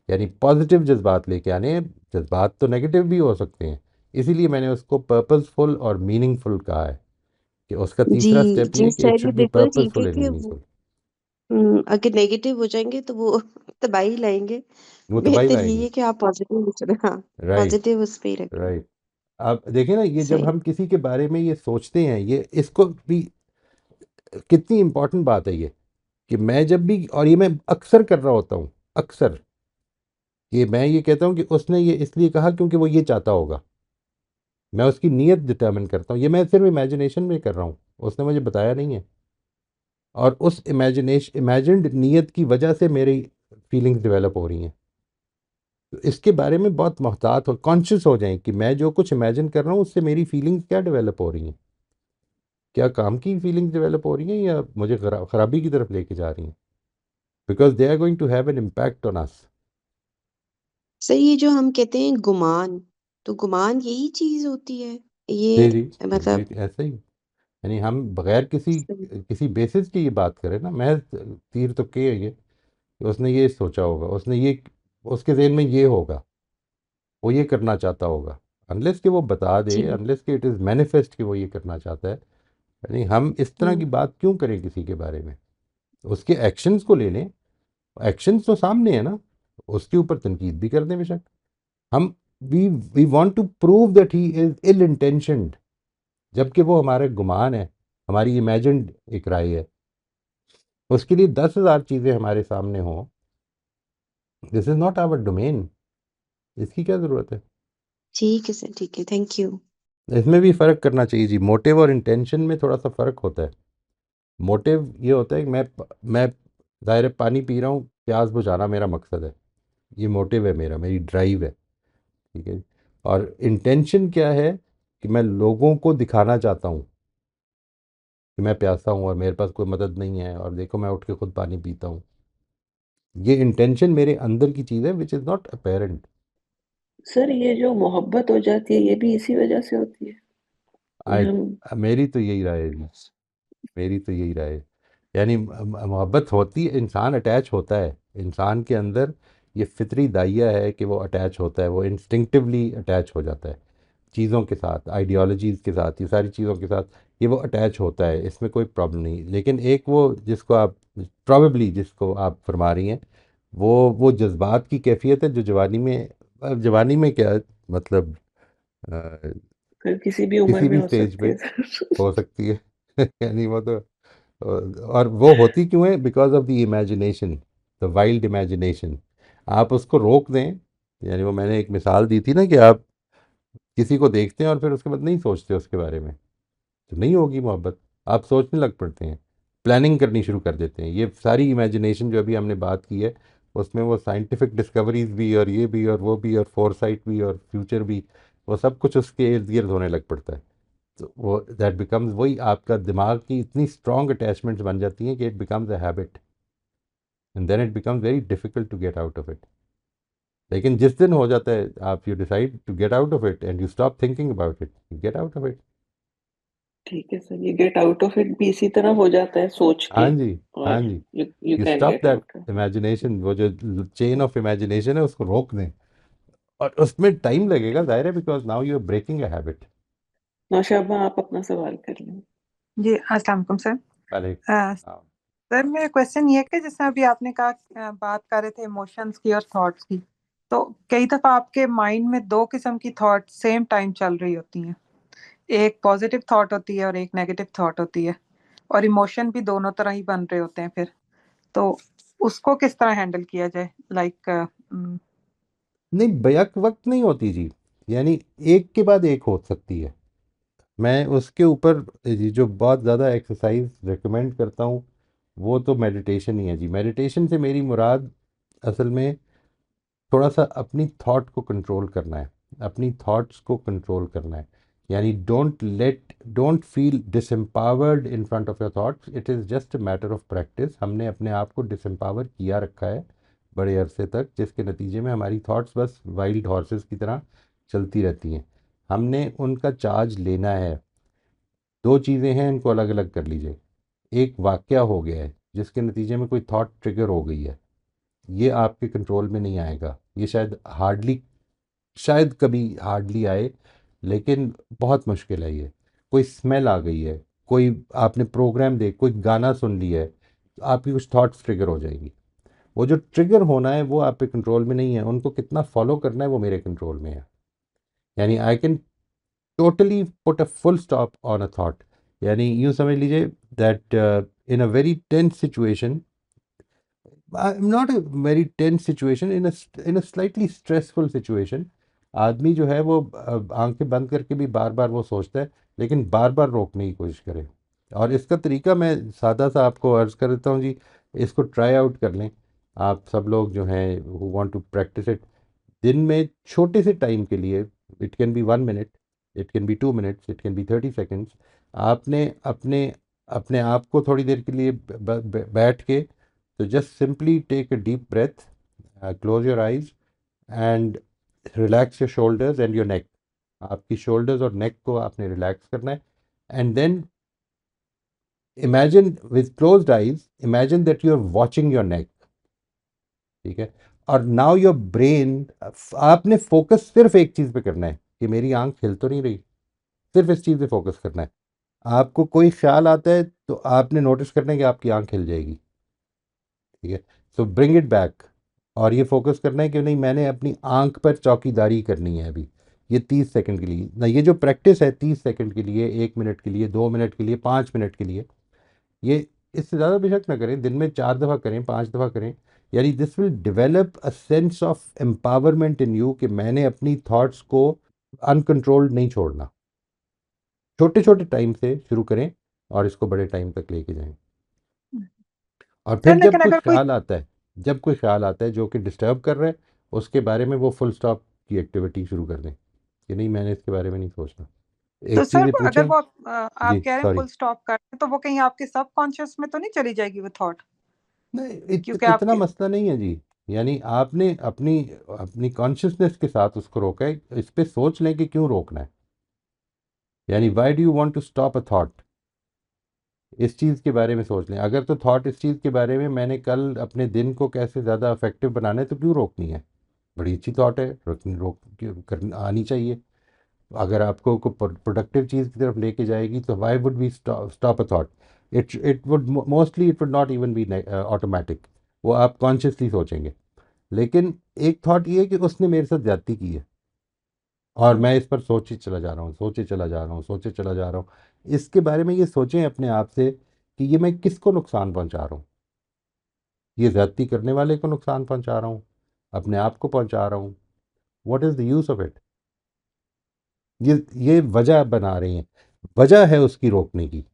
यानी पॉजिटिव जज्बात लेके आने हैं। जज्बात तो नेगेटिव भी हो सकते हैं, इसीलिए मैंने उसको पर्पसफुल और मीनिंगफुल कहा है कि उसका
जी
तीसरा स्टेप ये
जी
है कि इट
सर, ये
शुड बी
बिल्कुल ठीक है
पर्पसफुल एंड
कि
मीनिंगफुल।
अगर नेगेटिव हो जाएंगे तो वो तबाही लाएंगे।
वो तबाही
बेहतर यही
लाएंगे।
है कि आप पॉजिटिव चले, हाँ,
राइट,
पॉजिटिव उस पे ही रखें।
राइट। आप देखें ना, ये जब
सही।
हम किसी के बारे में ये सोचते हैं, ये इसको भी कितनी इम्पोर्टेंट बात है ये, कि मैं जब भी, और ये मैं अक्सर कर रहा होता हूँ, अक्सर ये मैं ये कहता हूँ कि उसने ये इसलिए कहा क्योंकि वो ये चाहता होगा। मैं उसकी नीयत डिटर्मिन करता हूँ, ये मैं सिर्फ इमेजिनेशन में कर रहा हूँ, उसने मुझे बताया नहीं है। और उस इमेजिन्ड नीयत की वजह से मेरी फीलिंग्स डेवलप हो रही हैं। तो इसके बारे में बहुत मोहतात हो, कॉन्शियस हो जाएं कि मैं जो कुछ इमेजिन कर रहा हूँ उससे मेरी फीलिंग्स क्या डेवलप हो रही हैं। क्या काम की फीलिंग्स डेवलप हो रही हैं या मुझे खराबी की तरफ लेके जा रही हैं, because they are going to have an impact on us.
Sir ये जो हम कहते हैं गुमान, तो गुमान यही चीज होती है ये,
जी जी,
मतलब।
ऐसा ही। यानी हम बगैर किसी
सही।
किसी बेसिस की ये बात करें ना, मैं तीर तो के है ये कि उसने ये सोचा होगा, उसने ये, उसके जहन में ये होगा, वो ये करना चाहता होगा। अनलेस कि वो बता दे,
जी।
अनलेस कि इट इज़ मैनिफेस्ट कि वो ये करना चाहता है, यानी हम इस तरह की
हम्म।
बात क्यों करें किसी के बारे में। उसके एक्शंस को ले लें, एक्शंस तो सामने है ना, उसके ऊपर तनकीद भी कर दें बेशक। हम we want to prove that he is ill intentioned, जबकि वो हमारे गुमान है, हमारी इमेजिन्ड एक राय है। उसके लिए 10,000 चीज़ें हमारे सामने हों, this is not our domain, इसकी क्या ज़रूरत है।
ठीक है सर, ठीक है, थैंक यू।
इसमें भी फ़र्क करना चाहिए जी, मोटिव और इंटेंशन में थोड़ा सा फ़र्क होता है। मोटिव ये होता है कि मैं ज़ाहिर है पानी पी रहा हूँ, प्यास बुझाना मेरा मकसद है, ये मोटिव है मेरा, मेरी ड्राइव है, ठीक है। और इंटेंशन क्या है कि मैं लोगों को दिखाना चाहता हूँ कि मैं प्यासा हूँ और मेरे पास कोई मदद नहीं है, और देखो मैं उठ के खुद पानी पीता हूँ। ये इंटेंशन मेरे अंदर की चीज़ है which is not apparent.
Sir ये जो मोहब्बत हो जाती है ये भी इसी वजह से होती है कि
आई
हम
मेरी तो यही राय है जी, मेरी तो यही राय है। यानी मोहब्बत होती है, इंसान अटैच होता है, इंसान के अंदर ये फितरी दाहिया है कि वो अटैच होता है, वो इंस्टिंक्टिवली अटैच हो जाता है चीज़ों के साथ, आइडियोलॉजीज़ के साथ, ये सारी चीज़ों के साथ ये वो अटैच होता है, इसमें कोई प्रॉब्लम नहीं। लेकिन एक वो जिसको आप प्रॉबेबली जिसको आप फरमा रही हैं, वो जज्बात की कैफियत है जो जवानी में, जवानी में क्या, मतलब अ,
फिर किसी भी उम्र
किसी
में
भी
हो
स्टेज
सकते
पे
हैं सर।
हो सकती है। यानी वो तो, और वो होती क्यों है, because of the imagination, the wild imagination. आप उसको रोक दें, यानी वो मैंने एक मिसाल दी थी ना कि आप किसी को देखते हैं और फिर उसके बाद नहीं सोचते उसके बारे में, तो नहीं होगी मोहब्बत। आप सोचने लग पड़ते हैं, प्लानिंग करनी शुरू कर देते हैं। ये सारी इमेजिनेशन जो अभी हमने बात की है, उसमें वो साइंटिफिक डिस्कवरीज भी और ये भी और वो भी और फोरसाइट भी और फ्यूचर भी, वो सब कुछ उसके इर्द गिर्द होने लग पड़ता है। तो वो दैट बिकम्स, वही आपका दिमाग की इतनी स्ट्रॉन्ग अटैचमेंट्स बन जाती हैं कि it becomes a habit. And then it becomes very difficult to get out of it. लेकिन जिस दिन हो जाता है, आप you decide to get out of it and you stop thinking about it, you get out of it.
ठीक है सर, ये गेट आउट ऑफ इट भी इसी तरह हो जाता है सोच के,
हाँ जी, हाँ
और
जी।
You
you
can
stop
get
that
out.
Imagination, वो जो चेन ऑफ इमेजिनेशन है उसको रोक दें, और उसमें टाइम लगेगा जाहिर है, because now you are breaking a habit.
Naushaba, आप अपना सवाल कर लें।
जी अस्सलाम वालेकुम सर।
पहले हाँ,
सर मेरा क्वेश्चन ये है कि जैसे अभी आपने कहा बात कर रहे थे इमोशंस की और थॉट्स की, तो कई दफा आपके माइंड में दो किस्म की थॉट सेम टाइम चल रही होती हैं। एक पॉजिटिव थॉट होती है और एक नेगेटिव थॉट होती है, और इमोशन भी दोनों तरह ही बन रहे होते हैं फिर। तो उसको किस तरह हैंडल किया जाए, लाइक
नहीं बैक वक्त नहीं होती जी, यानी एक के बाद एक हो सकती है। मैं उसके ऊपर ये जो बहुत ज़्यादा एक्सरसाइज रिकमेंड करता हूँ वो तो मेडिटेशन ही है जी। मेडिटेशन से मेरी मुराद असल में थोड़ा सा अपनी थॉट को कंट्रोल करना है, अपनी थॉट्स को कंट्रोल करना है। यानी don't feel disempowered in front of your thoughts, it is just a matter of practice. हमने अपने आप को डिसएम्पावर किया रखा है बड़े अरसे तक, जिसके नतीजे में हमारी थॉट्स बस वाइल्ड हॉर्सेस की तरह चलती रहती हैं। हमने उनका चार्ज लेना है। दो चीज़ें हैं, इनको अलग अलग कर लीजिए। एक वाकया हो गया है जिसके नतीजे में कोई थॉट ट्रिगर हो गई है, ये आपके कंट्रोल में नहीं आएगा। ये शायद कभी हार्डली आए, लेकिन बहुत मुश्किल है ये। कोई स्मेल आ गई है, कोई आपने प्रोग्राम कोई गाना सुन लिया है, तो आपकी कुछ थॉट्स ट्रिगर हो जाएंगी। वो जो ट्रिगर होना है वो आपके कंट्रोल में नहीं है, उनको कितना फॉलो करना है वो मेरे कंट्रोल में है। यानी I can totally put a full stop on a thought. यानी यूँ समझ लीजिए that in a very tense situation, not a very tense situation, in a slightly stressful situation, आदमी जो है वो आंखें बंद करके भी बार बार वो सोचता है, लेकिन बार बार रोकने की कोशिश करे। और इसका तरीका मैं सादा सा आपको अर्ज कर देता हूँ जी, इसको ट्राई आउट कर लें आप सब लोग जो हैं who want to practise it. दिन में छोटे से टाइम के लिए, it can be 1 minute, it can be 2 minutes, it can be 30 seconds, आपने अपने अपने आप को थोड़ी देर के लिए बैठ के, तो just simply take a deep breath, close your eyes and relax your shoulders and your neck. आपकी शोल्डर्स और नेक को आपने रिलैक्स करना है, and then imagine with closed eyes, imagine that you are watching your neck. ठीक है, और नाउ योर ब्रेन, आपने फोकस सिर्फ एक चीज़ पे करना है कि मेरी आंख हिल तो नहीं रही, सिर्फ इस चीज़ पे फोकस करना है। आपको कोई ख्याल आता है तो आपने नोटिस करना है कि आपकी आंख हिल जाएगी। ठीक है, सो ब्रिंग इट बैक, और ये फोकस करना है कि नहीं मैंने अपनी आंख पर चौकीदारी करनी है अभी, ये 30 सेकंड के लिए ना। ये जो प्रैक्टिस है 30 सेकंड के लिए, 1 मिनट के लिए, 2 मिनट के लिए, 5 मिनट के लिए, ये इससे ज़्यादा बेशक ना करें, दिन में 4 दफ़ा करें, 5 दफ़ा करें। यानी this will develop a sense of empowerment in you कि मैंने अपनी थॉट्स को अनकंट्रोल्ड नहीं छोड़ना। छोटे छोटे टाइम से शुरू करें और इसको बड़े टाइम तक लेके जाएं। और
सर
फिर जब
लेकिन
कोई
अगर कोई
ख्याल आता है, जब कोई ख्याल आता है जो कि डिस्टर्ब कर रहा है, उसके बारे में वो फुल स्टॉप की एक्टिविटी शुरू कर दें कि नहीं मैंने इसके बारे में नहीं सोचना।
तो
एक चीज़
सर
ये
अगर
पूछें
वो
जी,
आप कह रहे हैं
सॉरी।
फुल स्टॉप कर रहे हैं, तो वो कहीं आपके सबकॉन्शियस में तो नहीं चली जाएगी वो थॉट?
नहीं,
क्योंकि
इतना
आपके
मसला नहीं है जी। यानी आपने अपनी अपनी कॉन्शियसनेस के साथ उसको रोका है, इस पे सोच लें कि क्यों रोकना है। यानी why do you want to stop a thought, इस चीज़ के बारे में सोच लें। अगर तो थॉट इस चीज़ के बारे में मैंने कल अपने दिन को कैसे ज़्यादा इफेक्टिव बनाना है, तो क्यों रोकनी है। बड़ी अच्छी थॉट है, आनी चाहिए। अगर आपको प्रोडक्टिव चीज़ की तरफ लेके जाएगी तो why would we stop a thought. It would mostly it would not even be automatic, वो आप कॉन्शियसली सोचेंगे। लेकिन एक थॉट ये है कि उसने मेरे साथ ज्यादती की है और मैं इस पर सोचे चला जा रहा हूँ, सोचे चला जा रहा हूँ, सोचे चला जा रहा हूँ। इसके बारे में ये सोचें अपने आप से कि ये मैं किसको नुकसान पहुँचा रहा हूँ। ये ज्यादती करने वाले को नुकसान पहुँचा रहा हूँ, अपने आप को पहुँचा रहा हूँ। What is the use of it. ये वजह बना रही हैं, वजह है उसकी रोकने की।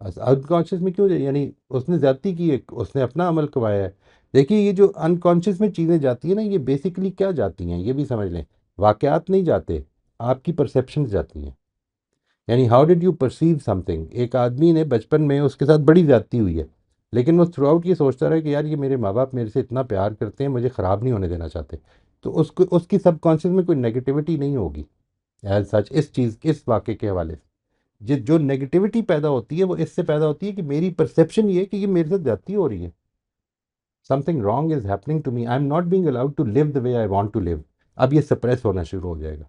अनकॉन्शियस में क्यों यानी उसने ज्यादती की है, उसने अपना अमल करवाया है। देखिए ये जो अनकॉन्शियस में चीज़ें जाती हैं ना, ये बेसिकली क्या जाती हैं ये भी समझ लें। वाकयात नहीं जाते, आपकी परसेप्शन जाती हैं। यानी how did you perceive something. एक आदमी ने बचपन में उसके साथ बड़ी ज्यादती हुई है, लेकिन वो थ्रू आउट ये सोचता रहा कि यार ये मेरे माँ बाप मेरे से इतना प्यार करते हैं, मुझे ख़राब नहीं होने देना चाहते। तो उसको उसकी सबकॉन्शियस में कोई नेगेटिविटी नहीं होगी एज सच इस चीज़ इस वाक़े के हवाले से। जो नेगेटिविटी पैदा होती है वो इससे पैदा होती है कि मेरी परसेप्शन ये है कि ये मेरे साथ ज्यादती हो रही है, something wrong is happening to me, I am not being allowed to live the way I want to live. अब ये सप्रेस होना शुरू हो जाएगा।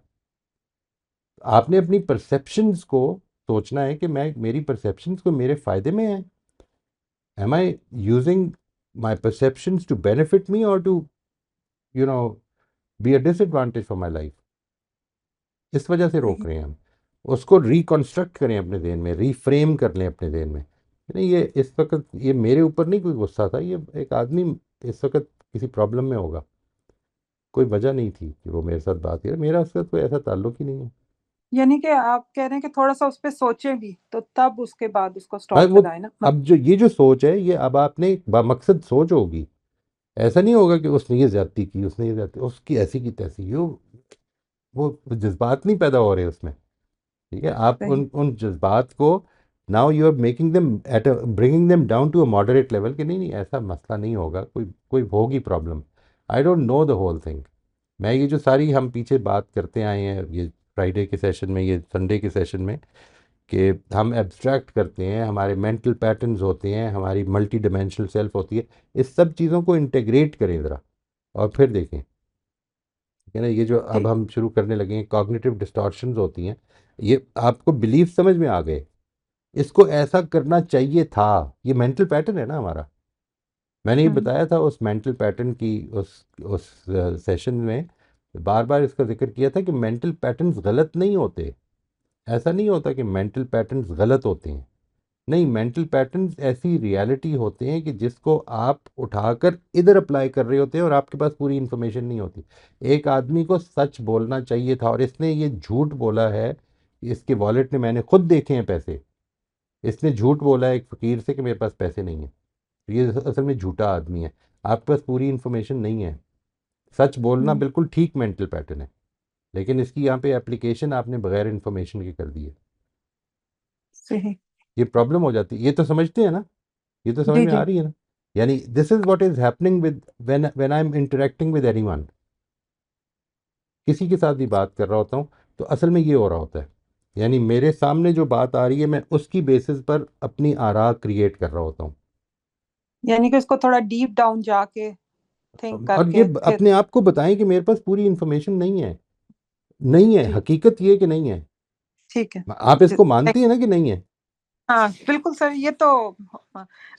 आपने अपनी परसेप्शंस को सोचना है कि मैं मेरी परसेप्शंस को मेरे फ़ायदे में है। Am I using my perceptions to benefit me और to you know be a disadvantage for my life. इस वजह से रोक रहे हैं हम। उसको रिकॉन्स्ट्रक्ट करें अपने जहन में, रीफ्रेम कर लें अपने जहन में। नहीं, ये इस वक्त ये मेरे ऊपर नहीं कोई गुस्सा था, ये एक आदमी इस वक्त किसी प्रॉब्लम में होगा, कोई वजह नहीं थी कि वो मेरे साथ बात करे, मेरा उसका कोई ऐसा ताल्लुक ही नहीं है।
यानी कि आप कह रहे हैं कि थोड़ा सा उस पर सोचें भी तो तब उसके बाद उसको
हाँ,
स्टॉप
वो
लगाए ना।
अब ये जो सोच है ये अब आपने एक बामकसद सोच होगी। ऐसा नहीं होगा कि उसने ये ज्यादती की, उसने ये ज्यादती, उसकी ऐसी की तैसी, वो जज्बात नहीं पैदा हो रहे उसमें। ठीक है, आप
सही।
उन जज्बात को now you are making them at bringing them down to a moderate level कि नहीं नहीं ऐसा मसला नहीं होगा, कोई कोई होगी problem. I don't know the whole thing. मैं ये जो सारी हम पीछे बात करते आए हैं, ये फ्राइडे के सेशन में, ये संडे के सेशन में, कि हम एब्स्ट्रैक्ट करते हैं, हमारे मेंटल पैटर्न्स होते हैं, हमारी मल्टी डिमेंशनल सेल्फ होती है, इस सब चीज़ों को इंटीग्रेट करें ज़रा और फिर देखें। ठीक है ना, ये जो अब
ठीक।
हम शुरू करने लगे हैं कॉग्निटिव डिस्टॉर्शंस होती हैं, ये आपको बिलीफ समझ में आ गए, इसको ऐसा करना चाहिए था, ये मेंटल पैटर्न है ना हमारा। मैंने ये बताया था उस मेंटल पैटर्न की उस सेशन में, बार बार इसका जिक्र किया था कि मेंटल पैटर्न्स गलत नहीं होते। ऐसा नहीं होता कि मेंटल पैटर्न्स गलत होते हैं, नहीं, मेंटल पैटर्न्स ऐसी रियलिटी होते हैं कि जिसको आप उठाकर इधर अप्लाई कर रहे होते हैं और आपके पास पूरी इन्फॉर्मेशन नहीं होती। एक आदमी को सच बोलना चाहिए था और इसने ये झूठ बोला है कि इसके वॉलेट में, मैंने खुद देखे हैं पैसे, इसने झूठ बोला है एक फ़कीर से कि मेरे पास पैसे नहीं है। तो ये असल में झूठा आदमी है, आपके पास पूरी इन्फॉर्मेशन नहीं है। सच बोलना बिल्कुल ठीक मेंटल पैटर्न है, लेकिन इसकी यहाँ पे एप्लीकेशन आपने बगैर इन्फॉर्मेशन के कर दी है,
सही।
ये प्रॉब्लम हो जाती है। ये तो समझते हैं ना, ये तो समझ
जी
में आ
जी।
रही है ना। यानी this is what is happening with when I am interacting with anyone, किसी के साथ भी बात कर रहा होता हूँ तो असल में ये हो रहा होता है, यानी मेरे सामने जो बात आ रही है मैं उसकी बेसिस पर अपनी आरा क्रिएट कर रहा होता हूँ।
यानी कि उसको थोड़ा डीप डाउन जाके थिंक
और ये
करके फिर।
अपने आप को बताएं कि मेरे पास पूरी इंफॉर्मेशन नहीं है, नहीं है,
जी।
हकीकत ये कि नहीं है।
ठीक है।
आप इसको
थैंक।
मानती है ना कि नहीं है?
हाँ बिल्कुल सर, ये तो
ठीक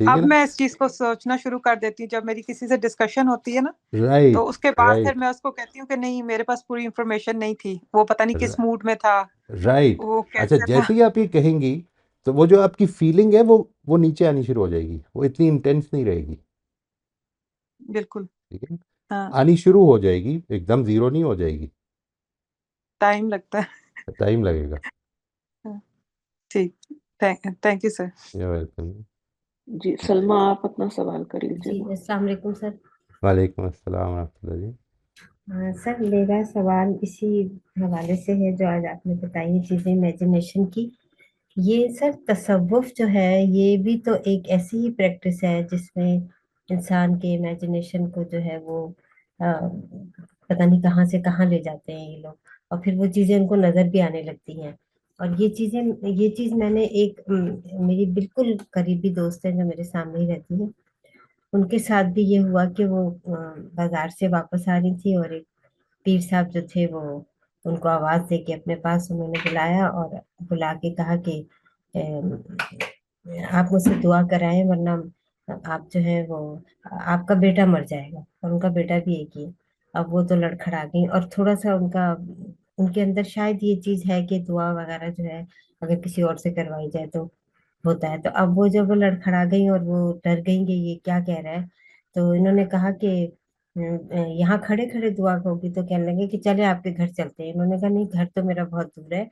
है
अब
ना।
मैं इस चीज को सोचना शुरू कर देती हूँ जब मेरी किसी से डिस्कशन होती है ना, तो
राइट
उसके बाद फिर
राइट
मैं उसको कहती हूँ कि नहीं मेरे पास पूरी इंफॉर्मेशन नहीं थी, वो पता नहीं किस मूड में था,
राइट।
वो
अच्छा,
कैसे था।
जैसे ही आप ये कहेंगी तो वो जो आपकी फीलिंग है वो नीचे आनी शुरू हो जाएगी, वो इतनी इंटेंस नहीं रहेगी।
बिल्कुल।
ठीक है,
हाँ।
आनी शुरू हो जाएगी, एकदम ज़ीरो नहीं हो जाएगी,
टाइम लगता है।
टाइम लगेगा।
हाँ, ठीक। Thank thank you sir.
You welcome.
जी सलमा, आप अपना सवाल कर लीजिए
जी,
अब।
अस्सलाम वालेकुम सर।
वालेकुम अस्सलाम रहमतुल्लाह जी।
हाँ, सर मेरा सवाल इसी हवाले से है जो आज आपने बताई है चीज़ें इमेजिनेशन की। ये सर तसव्वुफ जो है ये भी तो एक ऐसी ही प्रैक्टिस है जिसमें इंसान के इमेजिनेशन को जो है वो पता नहीं कहाँ से कहाँ ले जाते हैं ये लोग, और फिर वो चीज़ें उनको नज़र भी आने लगती हैं। और ये चीज़ मैंने एक मेरी बिल्कुल करीबी दोस्त है जो मेरे सामने ही रहती है, उनके साथ भी ये हुआ कि वो बाजार से वापस आ रही थी और एक पीर साहब जो थे वो उनको आवाज दे के अपने पास उन्होंने बुलाया और बुला के कहा कि आप मुझसे दुआ कराएं वरना आप जो है वो आपका बेटा मर जाएगा, और उनका बेटा भी एक ही है। अब वो तो लड़खड़ा गई और थोड़ा सा उनका उनके अंदर शायद ये चीज है कि दुआ वगैरह जो है अगर किसी और से करवाई जाए तो होता है। तो अब वो जब वो लड़खड़ा गई और वो डर गई कि ये क्या कह रहा है, तो इन्होंने कहा कि यहाँ खड़े खड़े दुआ होगी, तो कहने लगे कि चले आपके घर चलते हैं। इन्होंने कहा नहीं, घर तो मेरा बहुत दूर है,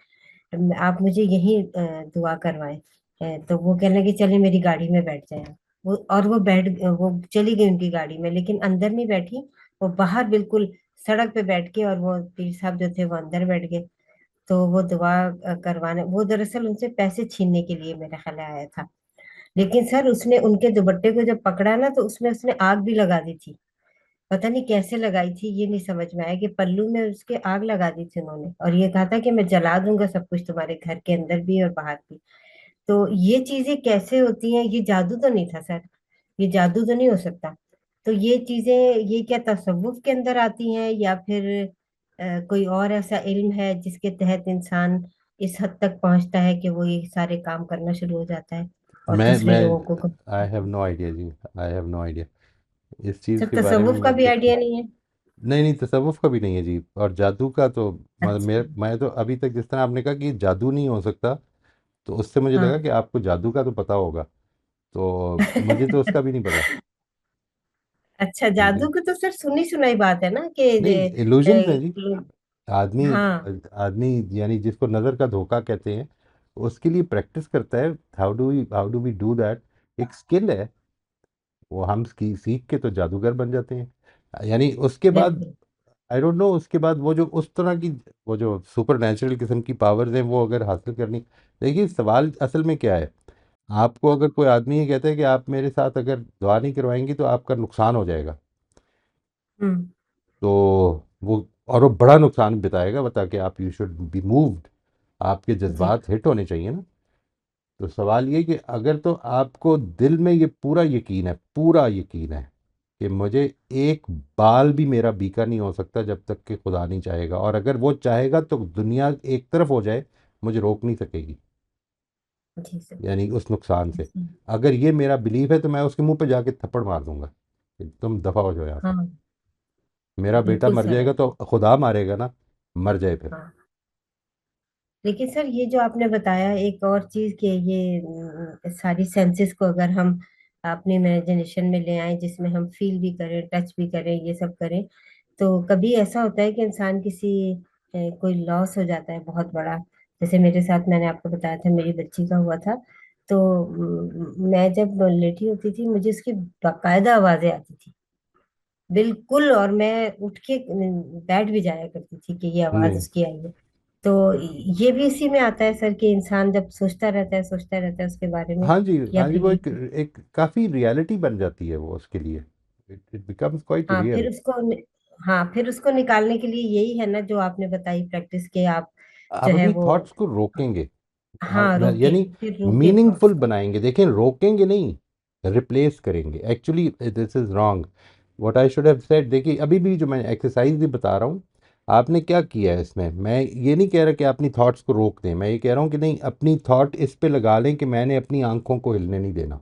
आप मुझे यहीं दुआ करवाएं। तो वो कहने लगे चले मेरी गाड़ी में बैठ जाए। वो चली गई उनकी गाड़ी में, लेकिन अंदर नहीं बैठी, वो बाहर बिल्कुल सड़क पे बैठ के, और वो पीर साहब जो थे वो अंदर बैठ गए। तो वो दुआ करवाने, वो दरअसल उनसे पैसे छीनने के लिए मेरा ख्याल आया था। लेकिन सर उसने उनके दुपट्टे को जब पकड़ा ना तो उसमें उसने आग भी लगा दी थी। पता नहीं कैसे लगाई थी, ये नहीं समझ में आया कि पल्लू में उसके आग लगा दी थी उन्होंने, और ये कहा था कि मैं जला दूंगा सब कुछ तुम्हारे घर के अंदर भी और बाहर भी। तो ये चीजें कैसे होती हैं? ये जादू तो नहीं था सर, ये जादू तो नहीं हो सकता। तो ये चीजें, ये क्या तसव्वुफ के अंदर आती हैं या फिर कोई और ऐसा इल्म है जिसके तहत इंसान इस हद तक पहुंचता है कि वो ये सारे काम करना शुरू हो जाता है और दूसरे
मैं
लोगों को
आई हैव नो आइडिया जी, आई हैव नो आइडिया इस चीज़
सब
के बारे में।
तसव्वुफ का
मैं
भी
बिल्कुल
आइडिया नहीं है?
नहीं, नहीं, तसव्वुफ़ का भी नहीं है जी, और जादू का तो मतलब
अच्छा।
मैं तो अभी तक जिस तरह आपने कहा कि जादू नहीं हो सकता, तो उससे मुझे लगा
हाँ।
कि आपको जादू का तो पता होगा, तो मुझे तो उसका भी नहीं पता।
अच्छा,
ठीक है।
जादू की तो सर सुनी सुनाई बात है ना कि
नहीं, इल्यूजन्स हैं जी।
लोग।
आदमी
हाँ।
आदमी यानी जिसको नज़र का धोखा कहते हैं, उसके लिए प्रैक्टिस करता है। How do we do that, एक स्किल है, वो हम सीख के तो जादूगर बन जाते हैं, यानी उसके बाद
बिल्कुल।
आई डोंट नो, उसके बाद वो जो उस तरह की वो जो सुपर नेचुरल किस्म की पावर्स हैं वो अगर हासिल करनी। देखिए सवाल असल में क्या है, आपको अगर कोई आदमी ये कहता है कि आप मेरे साथ अगर दुआ नहीं करवाएंगी तो आपका नुकसान हो जाएगा,
हम्म।
तो वो और वो बड़ा नुकसान बताएगा, बता के आप यू शुड बी मूव्ड, आपके
जी।
जज्बात हिट होने चाहिए ना। तो सवाल ये कि अगर तो आपको दिल में ये पूरा यकीन है कि मुझे एक बाल भी मेरा बीका नहीं हो सकता जब तक कि खुदा नहीं चाहेगा, और अगर वो चाहेगा तो दुनिया एक तरफ हो जाए, मुझे रोक नहीं सकेगी,
जी सर।
यानी उस नुकसान से।
जी।
अगर ये मेरा बिलीफ है तो मैं उसके मुंह पे जाके थप्पड़ मार दूंगा कि तुम दफा हो जाओ यहाँ से।
हाँ।
मेरा बेटा
बिल्कुल
मर
सर।
जाएगा तो खुदा मारेगा ना, मर जाए फिर।
हाँ। लेकिन सर ये जो आपने बताया एक और चीज कि ये सारी सेंसेस को अगर हम अपनी इमेजिनेशन में ले आए जिसमें हम फील भी करें, टच भी करें, ये सब करें, तो कभी ऐसा होता है कि इंसान किसी कोई लॉस हो जाता है बहुत बड़ा। जैसे मेरे साथ, मैंने आपको बताया था, मेरी बच्ची का हुआ था। तो मैं जब लेटी होती थी मुझे उसकी बाकायदा आवाजें आती थी, बिल्कुल, और मैं उठ के बैठ भी जाया करती थी कि ये आवाज
नहीं,
उसकी आई है। तो ये भी इसी में आता है सर कि इंसान जब सोचता रहता है उसके बारे में
हाँ जी,
या
हाँ जी,
फिर
वो एक काफ़ी रियलिटी बन जाती है वो उसके लिए, इट बिकम्स क्वाइट
हाँ
रियल।
हाँ, फिर उसको निकालने के लिए यही है ना जो आपने बताई प्रैक्टिस के आप
आप
जो है
अपनी
वो।
थॉट्स को रोकेंगे,
हाँ, रोके,
यानी
फिर रोके थॉट्स
मीनिंगफुल
को।
बनाएंगे, देखें रोकेंगे नहीं, रिप्लेस करेंगे। Actually this is wrong, what I should have said. देखिए अभी भी जो मैं एक्सरसाइज भी बता रहा हूँ, आपने क्या किया है इसमें, मैं ये नहीं कह रहा कि अपनी थॉट्स को रोक दें, मैं ये कह रहा हूँ कि नहीं, अपनी थॉट इस पे लगा लें कि मैंने अपनी आंखों को हिलने नहीं देना।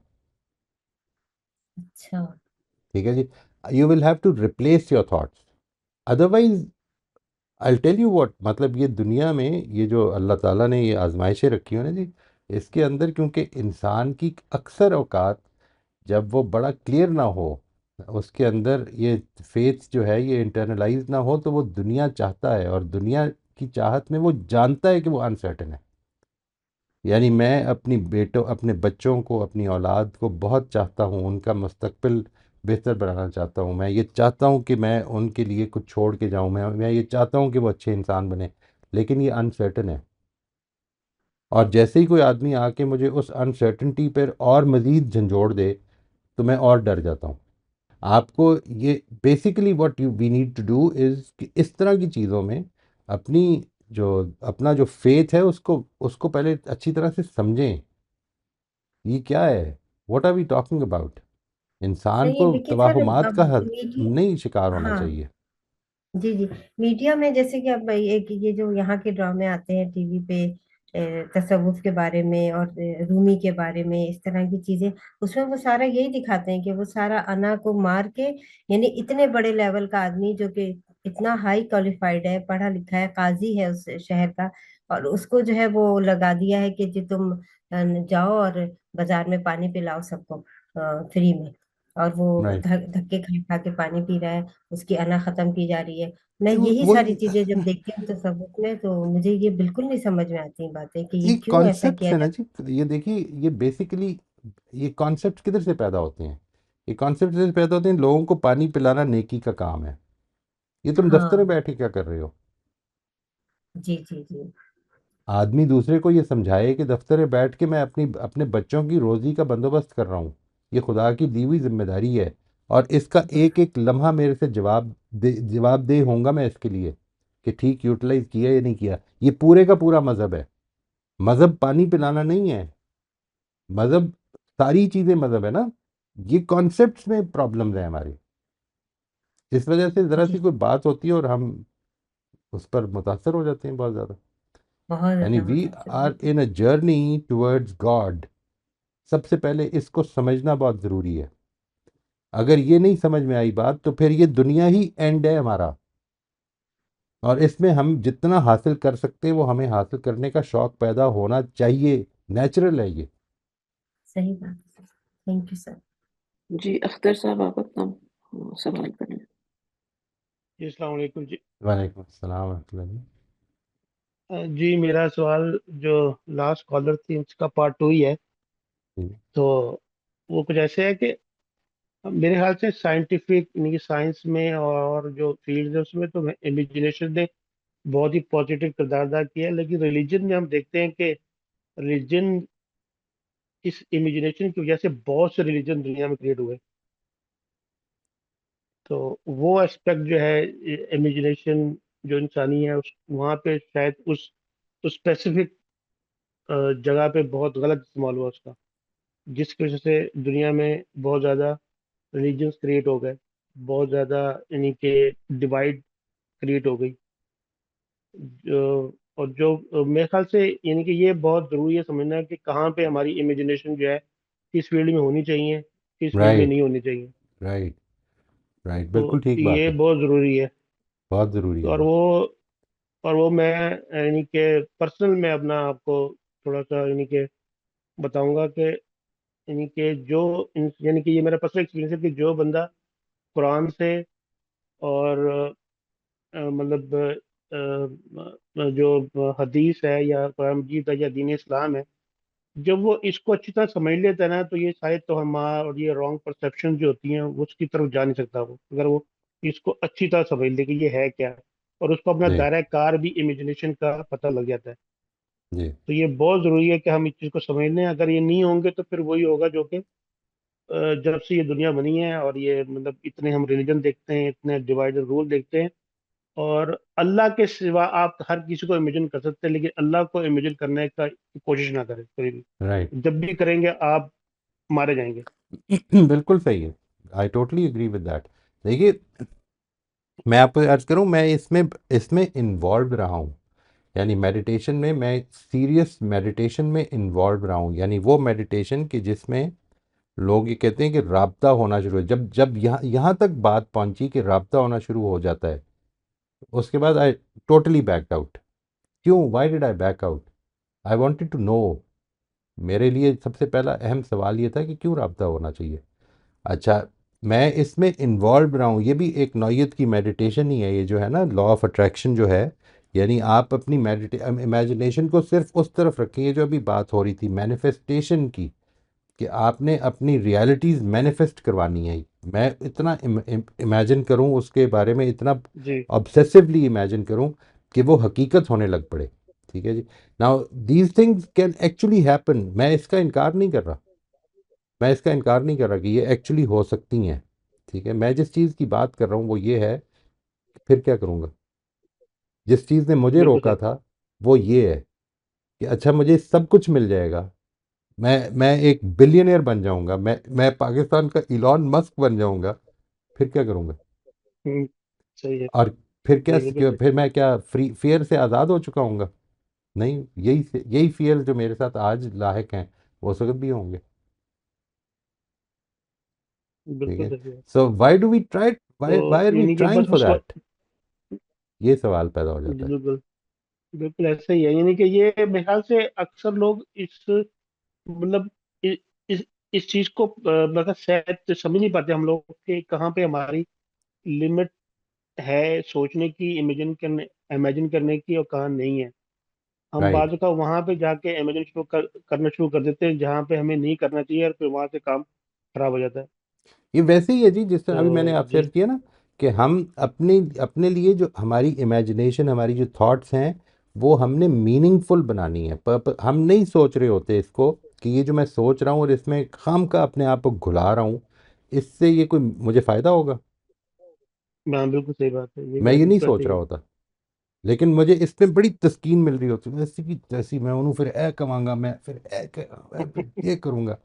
अच्छा।
ठीक है जी, you will have to replace your thoughts, otherwise I tell you what, मतलब ये दुनिया में ये जो अल्लाह ताला ने ये आजमाइशें रखी हो ना जी, इसके अंदर क्योंकि इंसान की अक्सर औकात जब वो बड़ा क्लियर ना हो, उसके अंदर ये फेथ जो है ये इंटरनलाइज ना हो, तो वो दुनिया चाहता है, और दुनिया की चाहत में वो जानता है कि वो अनसर्टेन है। यानी मैं अपने बच्चों को, अपनी औलाद को बहुत चाहता हूँ, उनका मुस्तकबिल बेहतर बनाना चाहता हूँ, मैं ये चाहता हूँ कि मैं उनके लिए कुछ छोड़ के जाऊँ, मैं ये चाहता हूँ कि वो अच्छे इंसान बने, लेकिन ये अनसर्टन है। और जैसे ही कोई आदमी आके मुझे उस अनसर्टनिटी पर और मज़ीद झंझोड़ दे, तो मैं और डर जाता हूँ। आपको ये basically what you we need to do is कि इस तरह की चीज़ों में अपनी जो अपना जो फेथ है उसको पहले अच्छी तरह से समझें, ये क्या है, what are we talking about. इंसान
सही है,
को
लेकिन सर
तवाहुमात
अब
का
मीडिया।
नहीं शिकार होना
हाँ।
चाहिए।
जी जी। मीडिया में जैसे कि अब एक ये जो यहाँ के ड्रामे आते हैं टीवी पे, तसव्वुफ के बारे में और रूमी के बारे में, इस तरह की चीजें, उसमें वो सारा यही दिखाते हैं कि वो सारा अना को मार के, यानी इतने बड़े लेवल का आदमी जो कि इतना हाई क्वालिफाइड है, पढ़ा लिखा है, काजी है उस शहर का, और उसको जो है वो लगा दिया है कि जी तुम जाओ और बाजार में पानी पिलाओ सबको फ्री में, और वो
राइट।
धक्के खा खा के पानी पी रहा है, उसकी अना खत्म की जा रही है। मैं
वो
यही सारी
वही
चीजें जब देखती हूँ तसव्वुफ में तो मुझे ये बिल्कुल नहीं समझ में आती बातें कि ये
ये
क्यों ऐसा
कॉन्सेप्ट
किया
है ना
जाता
जी, ये देखिए, ये बेसिकली ये कॉन्सेप्ट किधर से पैदा होते हैं, ये कॉन्सेप्ट से पैदा होते हैं, लोगों को पानी पिलाना नेकी का काम है। ये
है।
तुम दफ्तर में
हाँ।
बैठ के क्या कर रहे हो।
जी जी जी।
आदमी दूसरे को ये समझाए कि दफ्तर में बैठ के मैं अपने बच्चों की रोज़ी का बंदोबस्त कर रहा हूँ, ये खुदा की दी हुई जिम्मेदारी है, और इसका एक एक लम्हा मेरे से जवाबदेह होऊंगा मैं इसके लिए कि ठीक यूटिलाइज किया या नहीं किया। ये पूरे का पूरा मज़हब है। मज़हब पानी पिलाना नहीं है। मज़हब सारी चीज़ें मज़हब है ना। ये कॉन्सेप्ट्स में प्रॉब्लम्स हैं हमारी। इस वजह से ज़रा सी
जी
कोई बात होती है और हम उस पर मुतासर हो जाते हैं बहुत ज़्यादा।
बहुत
यानी
ज्यादा
वी
मुतासर
आर
हुई।
इन अ जर्नी टुवर्ड्स गॉड। सबसे पहले इसको समझना बहुत ज़रूरी है। अगर ये नहीं समझ में आई बात तो फिर ये दुनिया ही एंड है हमारा, और इसमें हम जितना हासिल कर सकते हैं वो हमें हासिल करने का शौक पैदा होना चाहिए। नेचुरल है ये।
सही बात है। Thank you sir.
जी, अख्तर साहब आप अपना सवाल करें।
जी अस्सलाम वालेकुम जी।
वालेकुम अस्सलाम वरहमतुल्लाह जी।
जी मेरा सवाल जो लास्ट कॉलर थी उसका पार्ट 2 ही है।
जी।
तो वो कुछ ऐसे है कि मेरे ख्याल से साइंटिफिक यानी कि साइंस में और जो फील्ड है उसमें तो इमेजिनेशन ने बहुत ही पॉजिटिव किरदार अदा किया है, लेकिन रिलीजन में हम देखते हैं कि रिलीजन इस इमेजिनेशन की वजह से बहुत से रिलीजन दुनिया में क्रिएट हुए। तो वो एस्पेक्ट जो है इमेजिनेशन जो इंसानी है उस वहाँ पे शायद उस स्पेसिफिक जगह पे बहुत गलत इस्तेमाल हुआ उसका, जिसकी वजह से दुनिया में बहुत ज़्यादा रिलीजन्स क्रिएट हो गए, बहुत ज़्यादा यानी कि डिवाइड क्रिएट हो गई। और जो मेरे ख्याल से यानी कि ये बहुत ज़रूरी है समझना कि कहाँ पे हमारी इमेजिनेशन जो है किस फील्ड में होनी चाहिए, किस फील्ड में
राइट,
नहीं होनी चाहिए।
राइट, राइट,
तो
बिल्कुल ठीक बात
ये
है।
बहुत ज़रूरी है।
बहुत ज़रूरी है
और
ये।
वो मैं यानी कि पर्सनल में अपना आपको थोड़ा सा यानी कि बताऊंगा कि यानी कि यानी कि ये मेरा पर्सनल एक्सपीरियंस है कि जो बंदा कुरान से और मतलब जो हदीस है या कुरान मजीद है या दीन इस्लाम है, जब वो इसको अच्छी तरह समझ लेता है ना, तो ये शायद तो हमारा और ये रॉन्ग परसेप्शन जो होती हैं वो उसकी तरफ जा नहीं सकता वो, अगर वो इसको अच्छी तरह समझ ले कि ये है क्या, और उसको अपना
जी,
दायरा कार भी इमेजिनेशन का पता लग जाता है।
जी,
तो ये बहुत ज़रूरी है कि हम इस चीज़ को समझ लें। अगर ये नहीं होंगे तो फिर वही होगा जो कि जब से ये दुनिया बनी है और ये मतलब इतने हम रिलीजन देखते हैं, इतने डिवाइड एंड रूल देखते हैं, और अल्लाह के सिवा आप हर किसी को इमेजिन कर सकते हैं, लेकिन अल्लाह को इमेजिन करने का कोशिश ना करें कभी भी।
राइट।
जब भी करेंगे आप मारे जाएंगे।
बिल्कुल सही है। I totally agree with that. देखिए, मैं आपको अर्ज करूं, मैं इसमें इसमें इन्वॉल्व रहा हूं। यानी मेडिटेशन में मैं सीरियस मेडिटेशन में इन्वॉल्व रहा हूं। यानी वो मेडिटेशन कि जिसमें लोग ये कहते हैं कि राब्ता होना शुरू है। जब जब यहाँ यहाँ तक बात पहुंची कि राब्ता होना शुरू हो जाता है, उसके बाद आई टोटली बैकड आउट। क्यों? Why did I back out? I wanted to know. मेरे लिए सबसे पहला अहम सवाल ये था कि क्यों राब्ता होना चाहिए। अच्छा, मैं इसमें इन्वॉल्व रहा हूँ। ये भी एक नौयत की मेडिटेशन ही है, ये जो है ना लॉ ऑफ अट्रैक्शन जो है। यानी आप अपनी इमेजिनेशन को सिर्फ उस तरफ रखेंगे जो अभी बात हो रही थी मैनिफेस्टेशन की, कि आपने अपनी रियलिटीज़ मैनिफेस्ट करवानी है। मैं इतना इमेजिन करूँ उसके बारे में, इतना
जी
ऑब्सेसिवली इमेजिन करूँ कि वो हकीकत होने लग पड़े। ठीक है जी। Now these things can actually happen. मैं इसका इनकार नहीं कर रहा। मैं इसका इनकार नहीं कर रहा कि ये एक्चुअली हो सकती हैं। ठीक है। मैं जिस चीज़ की बात कर रहा हूँ वो ये है कि फिर क्या करूँगा। जिस चीज़ ने मुझे
बिल्कुल
रोका
सही।
था वो ये है कि अच्छा मुझे सब कुछ मिल जाएगा, मैं एक बिलियनियर बन जाऊंगा, मैं पाकिस्तान का इलॉन मस्क बन जाऊंगा। फिर क्या करूंगा?
हम्म, सही है।
और फिर क्या,
सही, बिल्कुल सही।
फिर मैं क्या फ्री फेयर से आज़ाद हो चुका हूँगा? नहीं, यही फेयर जो मेरे साथ आज लायक हैं वो उस वक्त भी होंगे। ठीक
बिल्कुल
है।
सही है।
सो वाई डू वी ट्राई,
तो
वाई आर वी
यानी कि
ट्राइंग
बस
फॉर
उसको
दैट? ये सवाल पैदा हो जाता है।
बिल्कुल बिल्कुल ऐसा ही है। यानी कि ये मेरे ख्याल से अक्सर लोग इस मतलब इ, इस चीज को मतलब शायद समझ नहीं पाते हम लोग कि कहाँ पे हमारी लिमिट है सोचने की, इमेजिन करने की, और कहाँ नहीं है। हम
राइट।
बाजू का वहां पे जाके इमेजिन करना शुरू कर देते हैं जहाँ पे हमें नहीं करना चाहिए, और फिर वहां से काम खराब हो जाता है।
ये वैसे ही है जी, जिस तरह अभी मैंने
तो
आपसे
जी
अर्ज किया ना कि हम अपने अपने लिए जो हमारी इमेजिनेशन, हमारी जो थॉट्स हैं, वो हमने मीनिंगफुल बनानी है। हम नहीं सोच रहे होते इसको कि ये जो मैं सोच रहा हूँ और इसमें खाम का अपने आप को घुला रहा हूँ, इससे ये कोई मुझे फ़ायदा होगा।
हाँ बिल्कुल सही बात है, ये
मैं
बात
ये नहीं
बिल्कुल
सोच
सही
रहा
है।
होता, लेकिन मुझे इसमें बड़ी तस्कीन मिल रही होती है, जैसी कि जैसी मैं उन्होंने फिर ए कमाऊंगा, मैं फिर फिर ये करूंगा।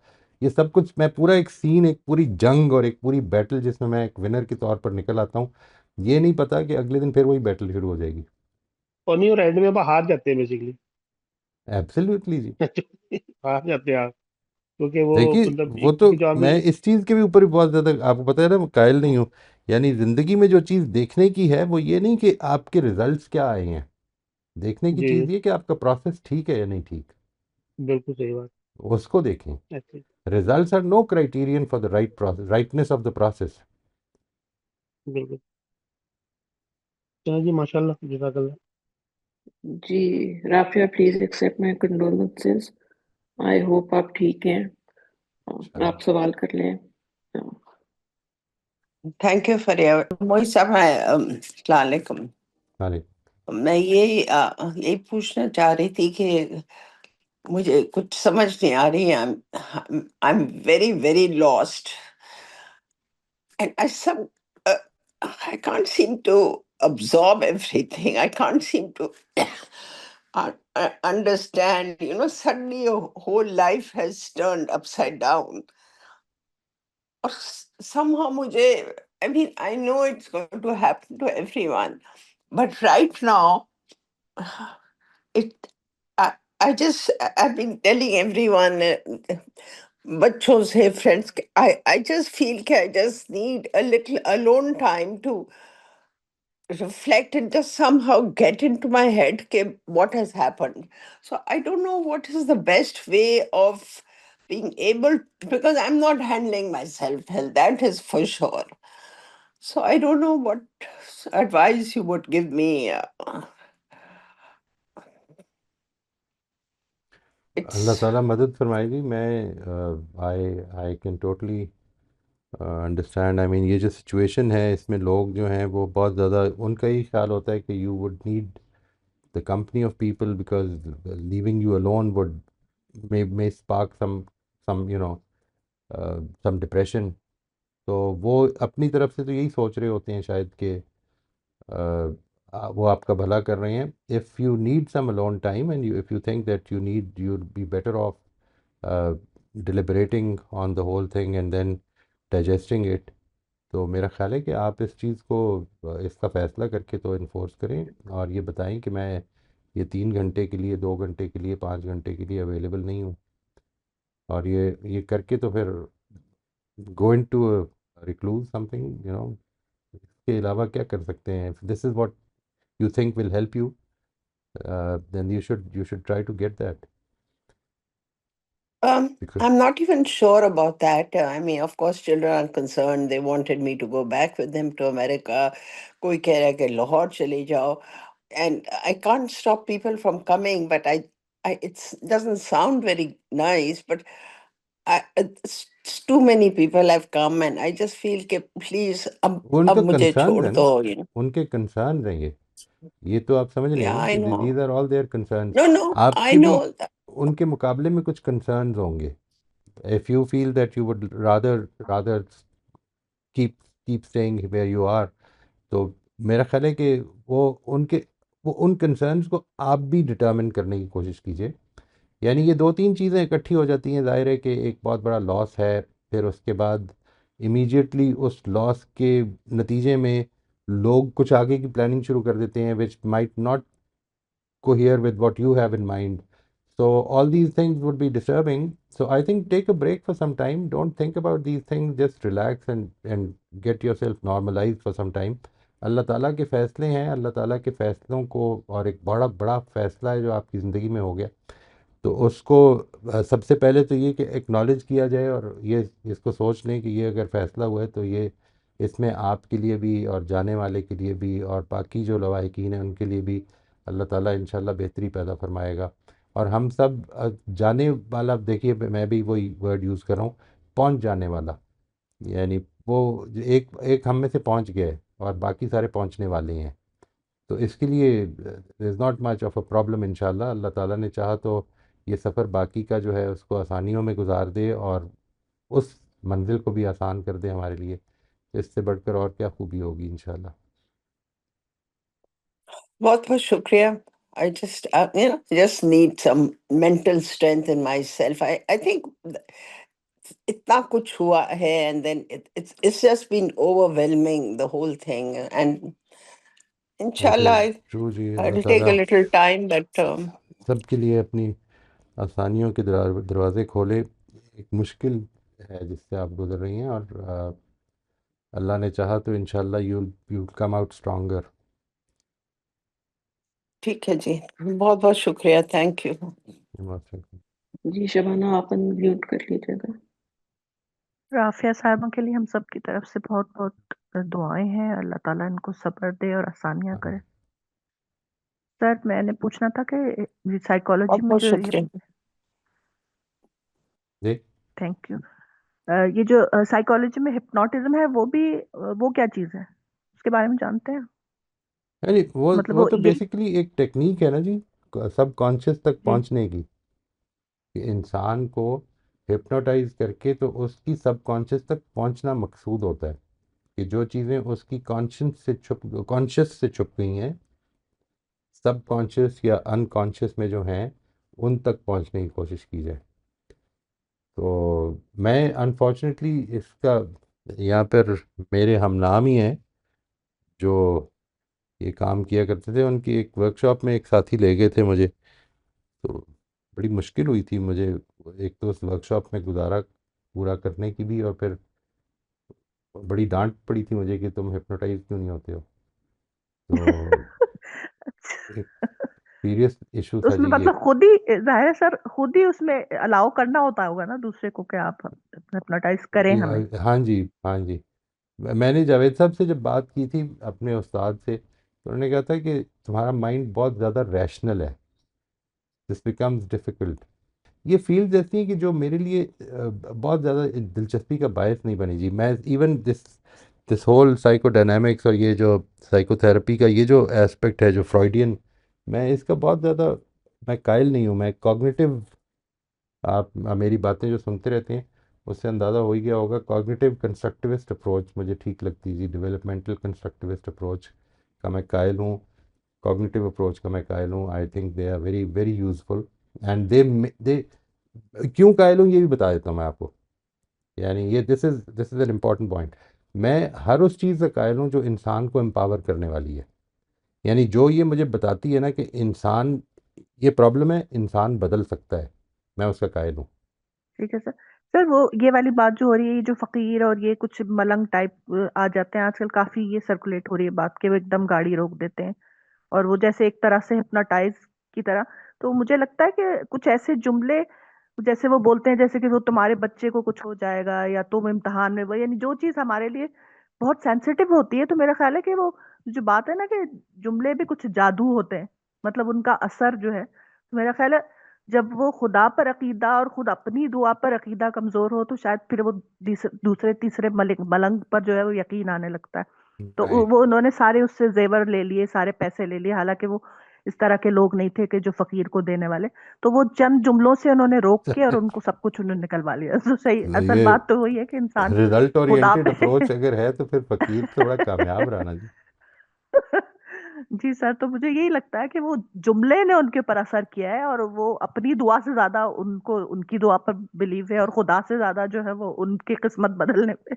ये सब कुछ मैं पूरा एक सीन, एक पूरी जंग और एक पूरी बैटल जिसमें मैं एक विनर के तौर पर निकल आता हूँ। ये नहीं पता कि अगले दिन फिर वही बैटल शुरू हो जाएगी।
और नहीं, और एंड में आप हार जाते हैं बेसिकली।
एब्सोल्युटली जी।
हार जाते हैं आप, क्योंकि वो
देखिए,
मतलब
वो तो
क्योंकि जो
मैं
आदमी।
इस चीज़ के भी ऊपर भी बहुत ज़्यादा, आपको पता है ना, मैं कायल नहीं हूँ। यानी ज़िंदगी में जो चीज़ देखने की है वो ये नहीं कि आपके रिजल्ट्स क्या आए हैं, देखने की
जी
चीज़ ये कि आपका प्रोसेस ठीक है या नहीं ठीक,
बिल्कुल सही बात।
उसको देखें।
ऐसे
Results are no criterion for the rightness of the process.
बिल्कुल। चलो जी, माशाल्लाह, जज़ाकल्लाह।
जी, Rafia please accept my condolences. I hope आप ठीक हैं। आप सवाल कर लें।
थैंक यू फॉर योर मोई साहब। अस्सलाम वालेकुम।
हाँ,
मैं यही पूछना चाह रही थी कि मुझे कुछ समझ नहीं आ रही है। I am very very lost and I can't seem to absorb everything. I can't seem to understand. Suddenly your whole life has turned upside down. Or somehow मुझे, I mean, I know it's going to happen to everyone, but right now, it, I just, I've been telling everyone, बच्चों से, friends, I just feel कि I just need a little alone time to reflect and just somehow get into my head ke what has happened. So I don't know what is the best way of being able, because I'm not handling my self health, that is for sure. So I don't know what advice you would give me.
Allah
It's
ताला मदद फरमाएगी। मैं I I can totally understand. I mean, ये जो सिचुएशन है इसमें लोग जो हैं वो बहुत ज़्यादा, उनका ही ख्याल होता है कि you would need the company of people, because leaving you alone would may spark some some depression. तो वो अपनी तरफ से तो यही सोच रहे होते हैं शायद कि वो आपका भला कर रहे हैं। If you need some alone time and if you think that you be better off deliberating on the whole thing and then digesting it, तो मेरा ख्याल है कि आप इस चीज़ को इसका फ़ैसला करके तो इन्फोर्स करें और ये बताएं कि मैं ये 3 घंटे के लिए, 2 घंटे के लिए, 5 घंटे के लिए अवेलेबल नहीं हूँ। और ये करके तो फिर गो इन टू रिक्लूज समथिंग, इसके अलावा क्या कर सकते हैं? This is what you think will help you, then you should try to get that. Because
I'm not even sure about that. I mean, of course, children are concerned. They wanted me to go back with them to America. कोई कह रहा है कि लाहौर चले जाओ. And I can't stop people from coming, but it doesn't sound very nice, but it's too many people have come, and I just feel कि please
वो
अब
उनका
मुझे
कंसर्न
छोड़
है
दो.
ना, उनके कंसर्न रहेंगे। ये तो आप समझ नहीं है
Yeah,
ना
I
कि
know.
These are all their concern.
No, I
आपके भी
know that.
उनके मुकाबले में कुछ कंसर्न्स होंगे। If you feel that you would rather keep keep staying where you are, तो मेरा ख्याल है कि वो उनके वो उन कंसर्न्स को आप भी डिटर्मिन करने की कोशिश कीजिए। यानी ये 2-3 चीज़ें इकट्ठी हो जाती हैं। ज़ाहिर है कि एक बहुत बड़ा लॉस है, फिर उसके बाद इमीडिएटली उस लॉस के नतीजे में लोग कुछ आगे की प्लानिंग शुरू कर देते हैं which might not cohere with what you have in mind. So all these things would be disturbing. So I think take a break for some time. Don't think about these things. Just relax and get yourself normalized for some time. अल्लाह ताला के फ़ैसले हैं, अल्लाह ताला के फ़ैसलों को, और एक बड़ा बड़ा फ़ैसला है जो आपकी ज़िंदगी में हो गया, तो उसको सबसे पहले तो ये कि एक्नॉलेज किया जाए और ये इसको सोच लें कि ये अगर फ़ैसला हुआ है तो ये इसमें आपके लिए भी और जाने वाले के लिए भी और बाकी जो लवाहिकीन हैं उनके लिए भी अल्लाह ताला इंशाल्लाह बेहतरी पैदा फरमाएगा। और हम सब जाने वाला, देखिए मैं भी वही वर्ड यूज़ कर रहा हूँ, पहुँच जाने वाला। यानी वो एक एक हम में से पहुँच गए और बाकी सारे पहुँचने वाले हैं। तो इसके लिए there is not much of a problem इंशाल्लाह। अल्लाह ताला ने चाहा तो ये सफ़र बाकी का जो है उसको आसानियों में गुजार दे और उस मंजिल को भी आसान कर दे हमारे लिए। तो इससे बढ़कर और क्या खूबी होगी इंशाल्लाह।
बहुत बहुत शुक्रिया। I just need some mental strength in myself. I think इतना कुछ हुआ है, and then it's just been overwhelming, the whole thing, and inshallah
true जी, अल्लाह
I'll take
ताला
a little time, but
सबके लिए अपनी आसानियों के दरवाज़े खोले। एक मुश्किल है जिससे आप गुजर रही हैं और अल्लाह ने चाहा तो इंशाल्लाह you'll come out stronger।
ठीक है जी, बहुत बहुत शुक्रिया, थैंक यू।
जी शबाना, आप अनम्यूट कर लीजिएगा।
राफिया साहिबा के लिए हम सब की तरफ से बहुत बहुत दुआएं हैं, अल्लाह ताला इनको सब्र दे और आसानियां करे। सर मैंने पूछना था कि साइकोलॉजी
बहुत
में
बहुत
जो ये
शुक्रिया।
जी
थैंक यू, ये जो साइकोलॉजी में हिप्नोटिज्म है वो क्या चीज़ है, उसके बारे में जानते हैं?
अरे
मतलब
वो
वो
तो
यही
बेसिकली एक टेक्निक है ना जी, सब कॉन्शियस तक
जी
पहुंचने की। कि इंसान को हिप्नोटाइज करके तो उसकी सब कॉन्शियस तक पहुंचना मकसूद होता है कि जो चीज़ें उसकी कॉन्शियस से छुप गई हैं, सब कॉन्शियस या अनकॉन्शियस में जो हैं, उन तक पहुंचने की कोशिश की जाए। तो मैं अनफॉर्चुनेटली इसका यहाँ पर मेरे हमनाम ही हैं जो ये काम किया करते थे, उनकी एक वर्कशॉप में एक साथी ले गए थे मुझे। तो बड़ी मुश्किल हुई थी मुझे एक तो उस वर्कशॉप में गुजारा पूरा करने की भी, और फिर बड़ी डांट पड़ी थी मुझे कि तुम हिप्नोटाइज क्यों नहीं होते हो। तो एक सीरियस इशू
तो
था
उसमें
जी ये।
मतलब खुद ही जाहिर है सर, खुद ही उसमें अलाउ करना होता होगा ना दूसरे को कि आप हिप्नोटाइज करें हमें।
हाँ जी, हाँ जी। मैंने जावेद साहब से जब बात की थी अपने उस्ताद से, तो उन्होंने कहा था कि तुम्हारा माइंड बहुत ज़्यादा रैशनल है, दिस बिकम्स डिफ़िकल्ट। ये फील्ड ऐसी है कि जो मेरे लिए बहुत ज़्यादा दिलचस्पी का बायस नहीं बनी जी। मैं even this this whole psychodynamics और ये जो साइकोथेरेपी का ये जो एस्पेक्ट है जो फ्रॉइडियन, मैं इसका बहुत ज़्यादा मैं कायल नहीं हूँ। मैं कॉग्निटिव, आप मेरी बातें जो सुनते रहते हैं उससे अंदाज़ा हो ही गया होगा, कॉग्निटिव कंस्ट्रक्टिविस्ट अप्रोच मुझे ठीक लगती है जी। डेवलपमेंटल कंस्ट्रक्टिविस्ट अप्रोच का मैं कायल हूँ, कॉग्निटिव अप्रोच का मैं कायल हूँ। I think they are very very useful and they क्यों कायल हूँ ये भी बता देता हूँ मैं आपको। यानी ये this is an important point. मैं हर उस चीज़ का कायल हूँ जो इंसान को एम्पावर करने वाली है। यानी जो ये मुझे बताती है ना कि इंसान, ये प्रॉब्लम है, इंसान बदल सकता है, मैं उसका कायल हूँ।
ठीक है सर। सर वो ये वाली बात जो हो रही है, ये जो फकीर और ये कुछ मलंग टाइप आ जाते हैं आजकल, काफी ये सर्कुलेट हो रही है बात कि वो एकदम गाड़ी रोक देते हैं और वो जैसे एक तरह से हिप्नोटाइज की तरह। तो मुझे लगता है कि कुछ ऐसे जुमले जैसे वो बोलते हैं जैसे कि वो तुम्हारे बच्चे को कुछ हो जाएगा या तुम इम्तिहान में, वो यानी जो चीज हमारे लिए बहुत सेंसिटिव होती है, तो मेरा ख्याल है कि वो जो बात है ना कि जुमले भी कुछ जादू होते हैं, मतलब उनका असर जो है, तो मेरा ख्याल है जब वो खुदा पर अकीदा और खुद अपनी दुआ पर अकीदा कमजोर हो तो शायद फिर वो दूसरे तीसरे मलंग पर जो है वो यकीन आने लगता है। तो
राइट।
वो उन्होंने सारे उससे जेवर ले लिए, सारे पैसे ले लिए, हालांकि वो इस तरह के लोग नहीं थे कि जो फकीर को देने वाले। तो वो चंद जुमलों से उन्होंने रोक के और उनको सब कुछ उन्होंने निकलवा लिया। तो सही, असल
ये
बात तो वही है कि इंसान
रिजल्ट
खुदा
ओरिएंटेड
पे
अप्रोच अगर है तो फिर फकीर थोड़ा कामयाब रहा ना जी।
जी सर, तो मुझे यही लगता है कि वो जुमले ने उनके ऊपर असर किया है और वो अपनी दुआ से ज्यादा उनको उनकी दुआ पर बिलीव है और खुदा से ज्यादा जो है वो उनकी किस्मत बदलने पे।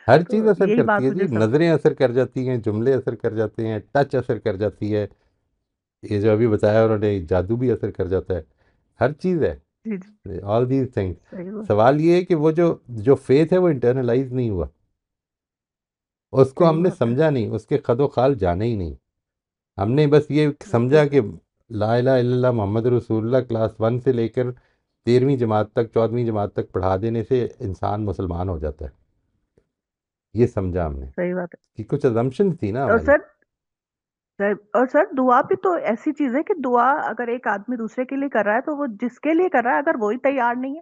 हर चीज़
तो
असर
यही
करती
बात
है जी,
मुझे सब
नज़रें असर कर जाती हैं, जुमले असर कर जाते हैं, टच असर कर जाती है, ये जो अभी बताया उन्होंने जादू भी असर कर जाता है, हर चीज़
जी जी
है, ऑल दीज थिंग्स।
सही वो
सवाल ये है कि वो जो जो फेथ है वो इंटरनलाइज नहीं हुआ, उसको
सही
हमने
बात है।
समझा नहीं, उसके खदो खाल जाने ही नहीं। हमने बस ये
बिल्कुल
समझा कि
सही।
ला इलाहा इल्लल्लाह मोहम्मद रसूलुल्लाह क्लास 1 से लेकर 13वीं जमात तक 14वीं जमात तक पढ़ा देने से इंसान मुसलमान हो जाता है, ये समझा हमने
सही बात
कि कुछ अजम्पशन थी ना
है। और
हमारी।
सर दुआ भी तो ऐसी चीज है कि दुआ अगर एक आदमी दूसरे के लिए कर रहा है तो वो जिसके लिए कर रहा है अगर वही तैयार नहीं है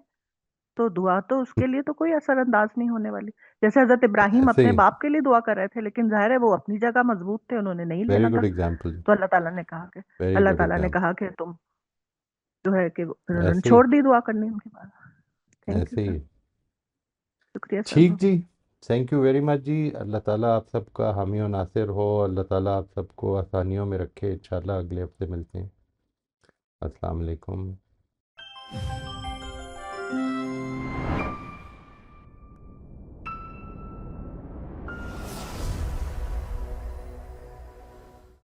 तो दुआ तो उसके लिए तो कोई असरअंदाज नहीं होने वाली। जैसे हजरत इब्राहिम
ऐसे
अपने
ही
बाप के लिए दुआ कर रहे थे, लेकिन जाहिर है वो अपनी जगह मजबूत थे, उन्होंने नहीं
वेरी
लेना
गुड
था।
एग्जाम्पल,
तो अल्लाह ताला ने कहा कि
वेरी गुड एग्जाम्पल,
तुम जो है कि उन्होंने
ऐसे ही
छोड़ दी दुआ करनी उनके बाद। थैंक यू
ऐसे
सर,
ही।
शुक्रिया सर।
ठीक जी, थैंक यू वेरी मच जी। अल्लाह ताला आप सबका हामी और नासिर हो। अल्लाह ताला आप सबको आसानियों में रखे। इंशाल्लाह अगले हफ्ते मिलते हैं। अस्सलाम वालेकुम।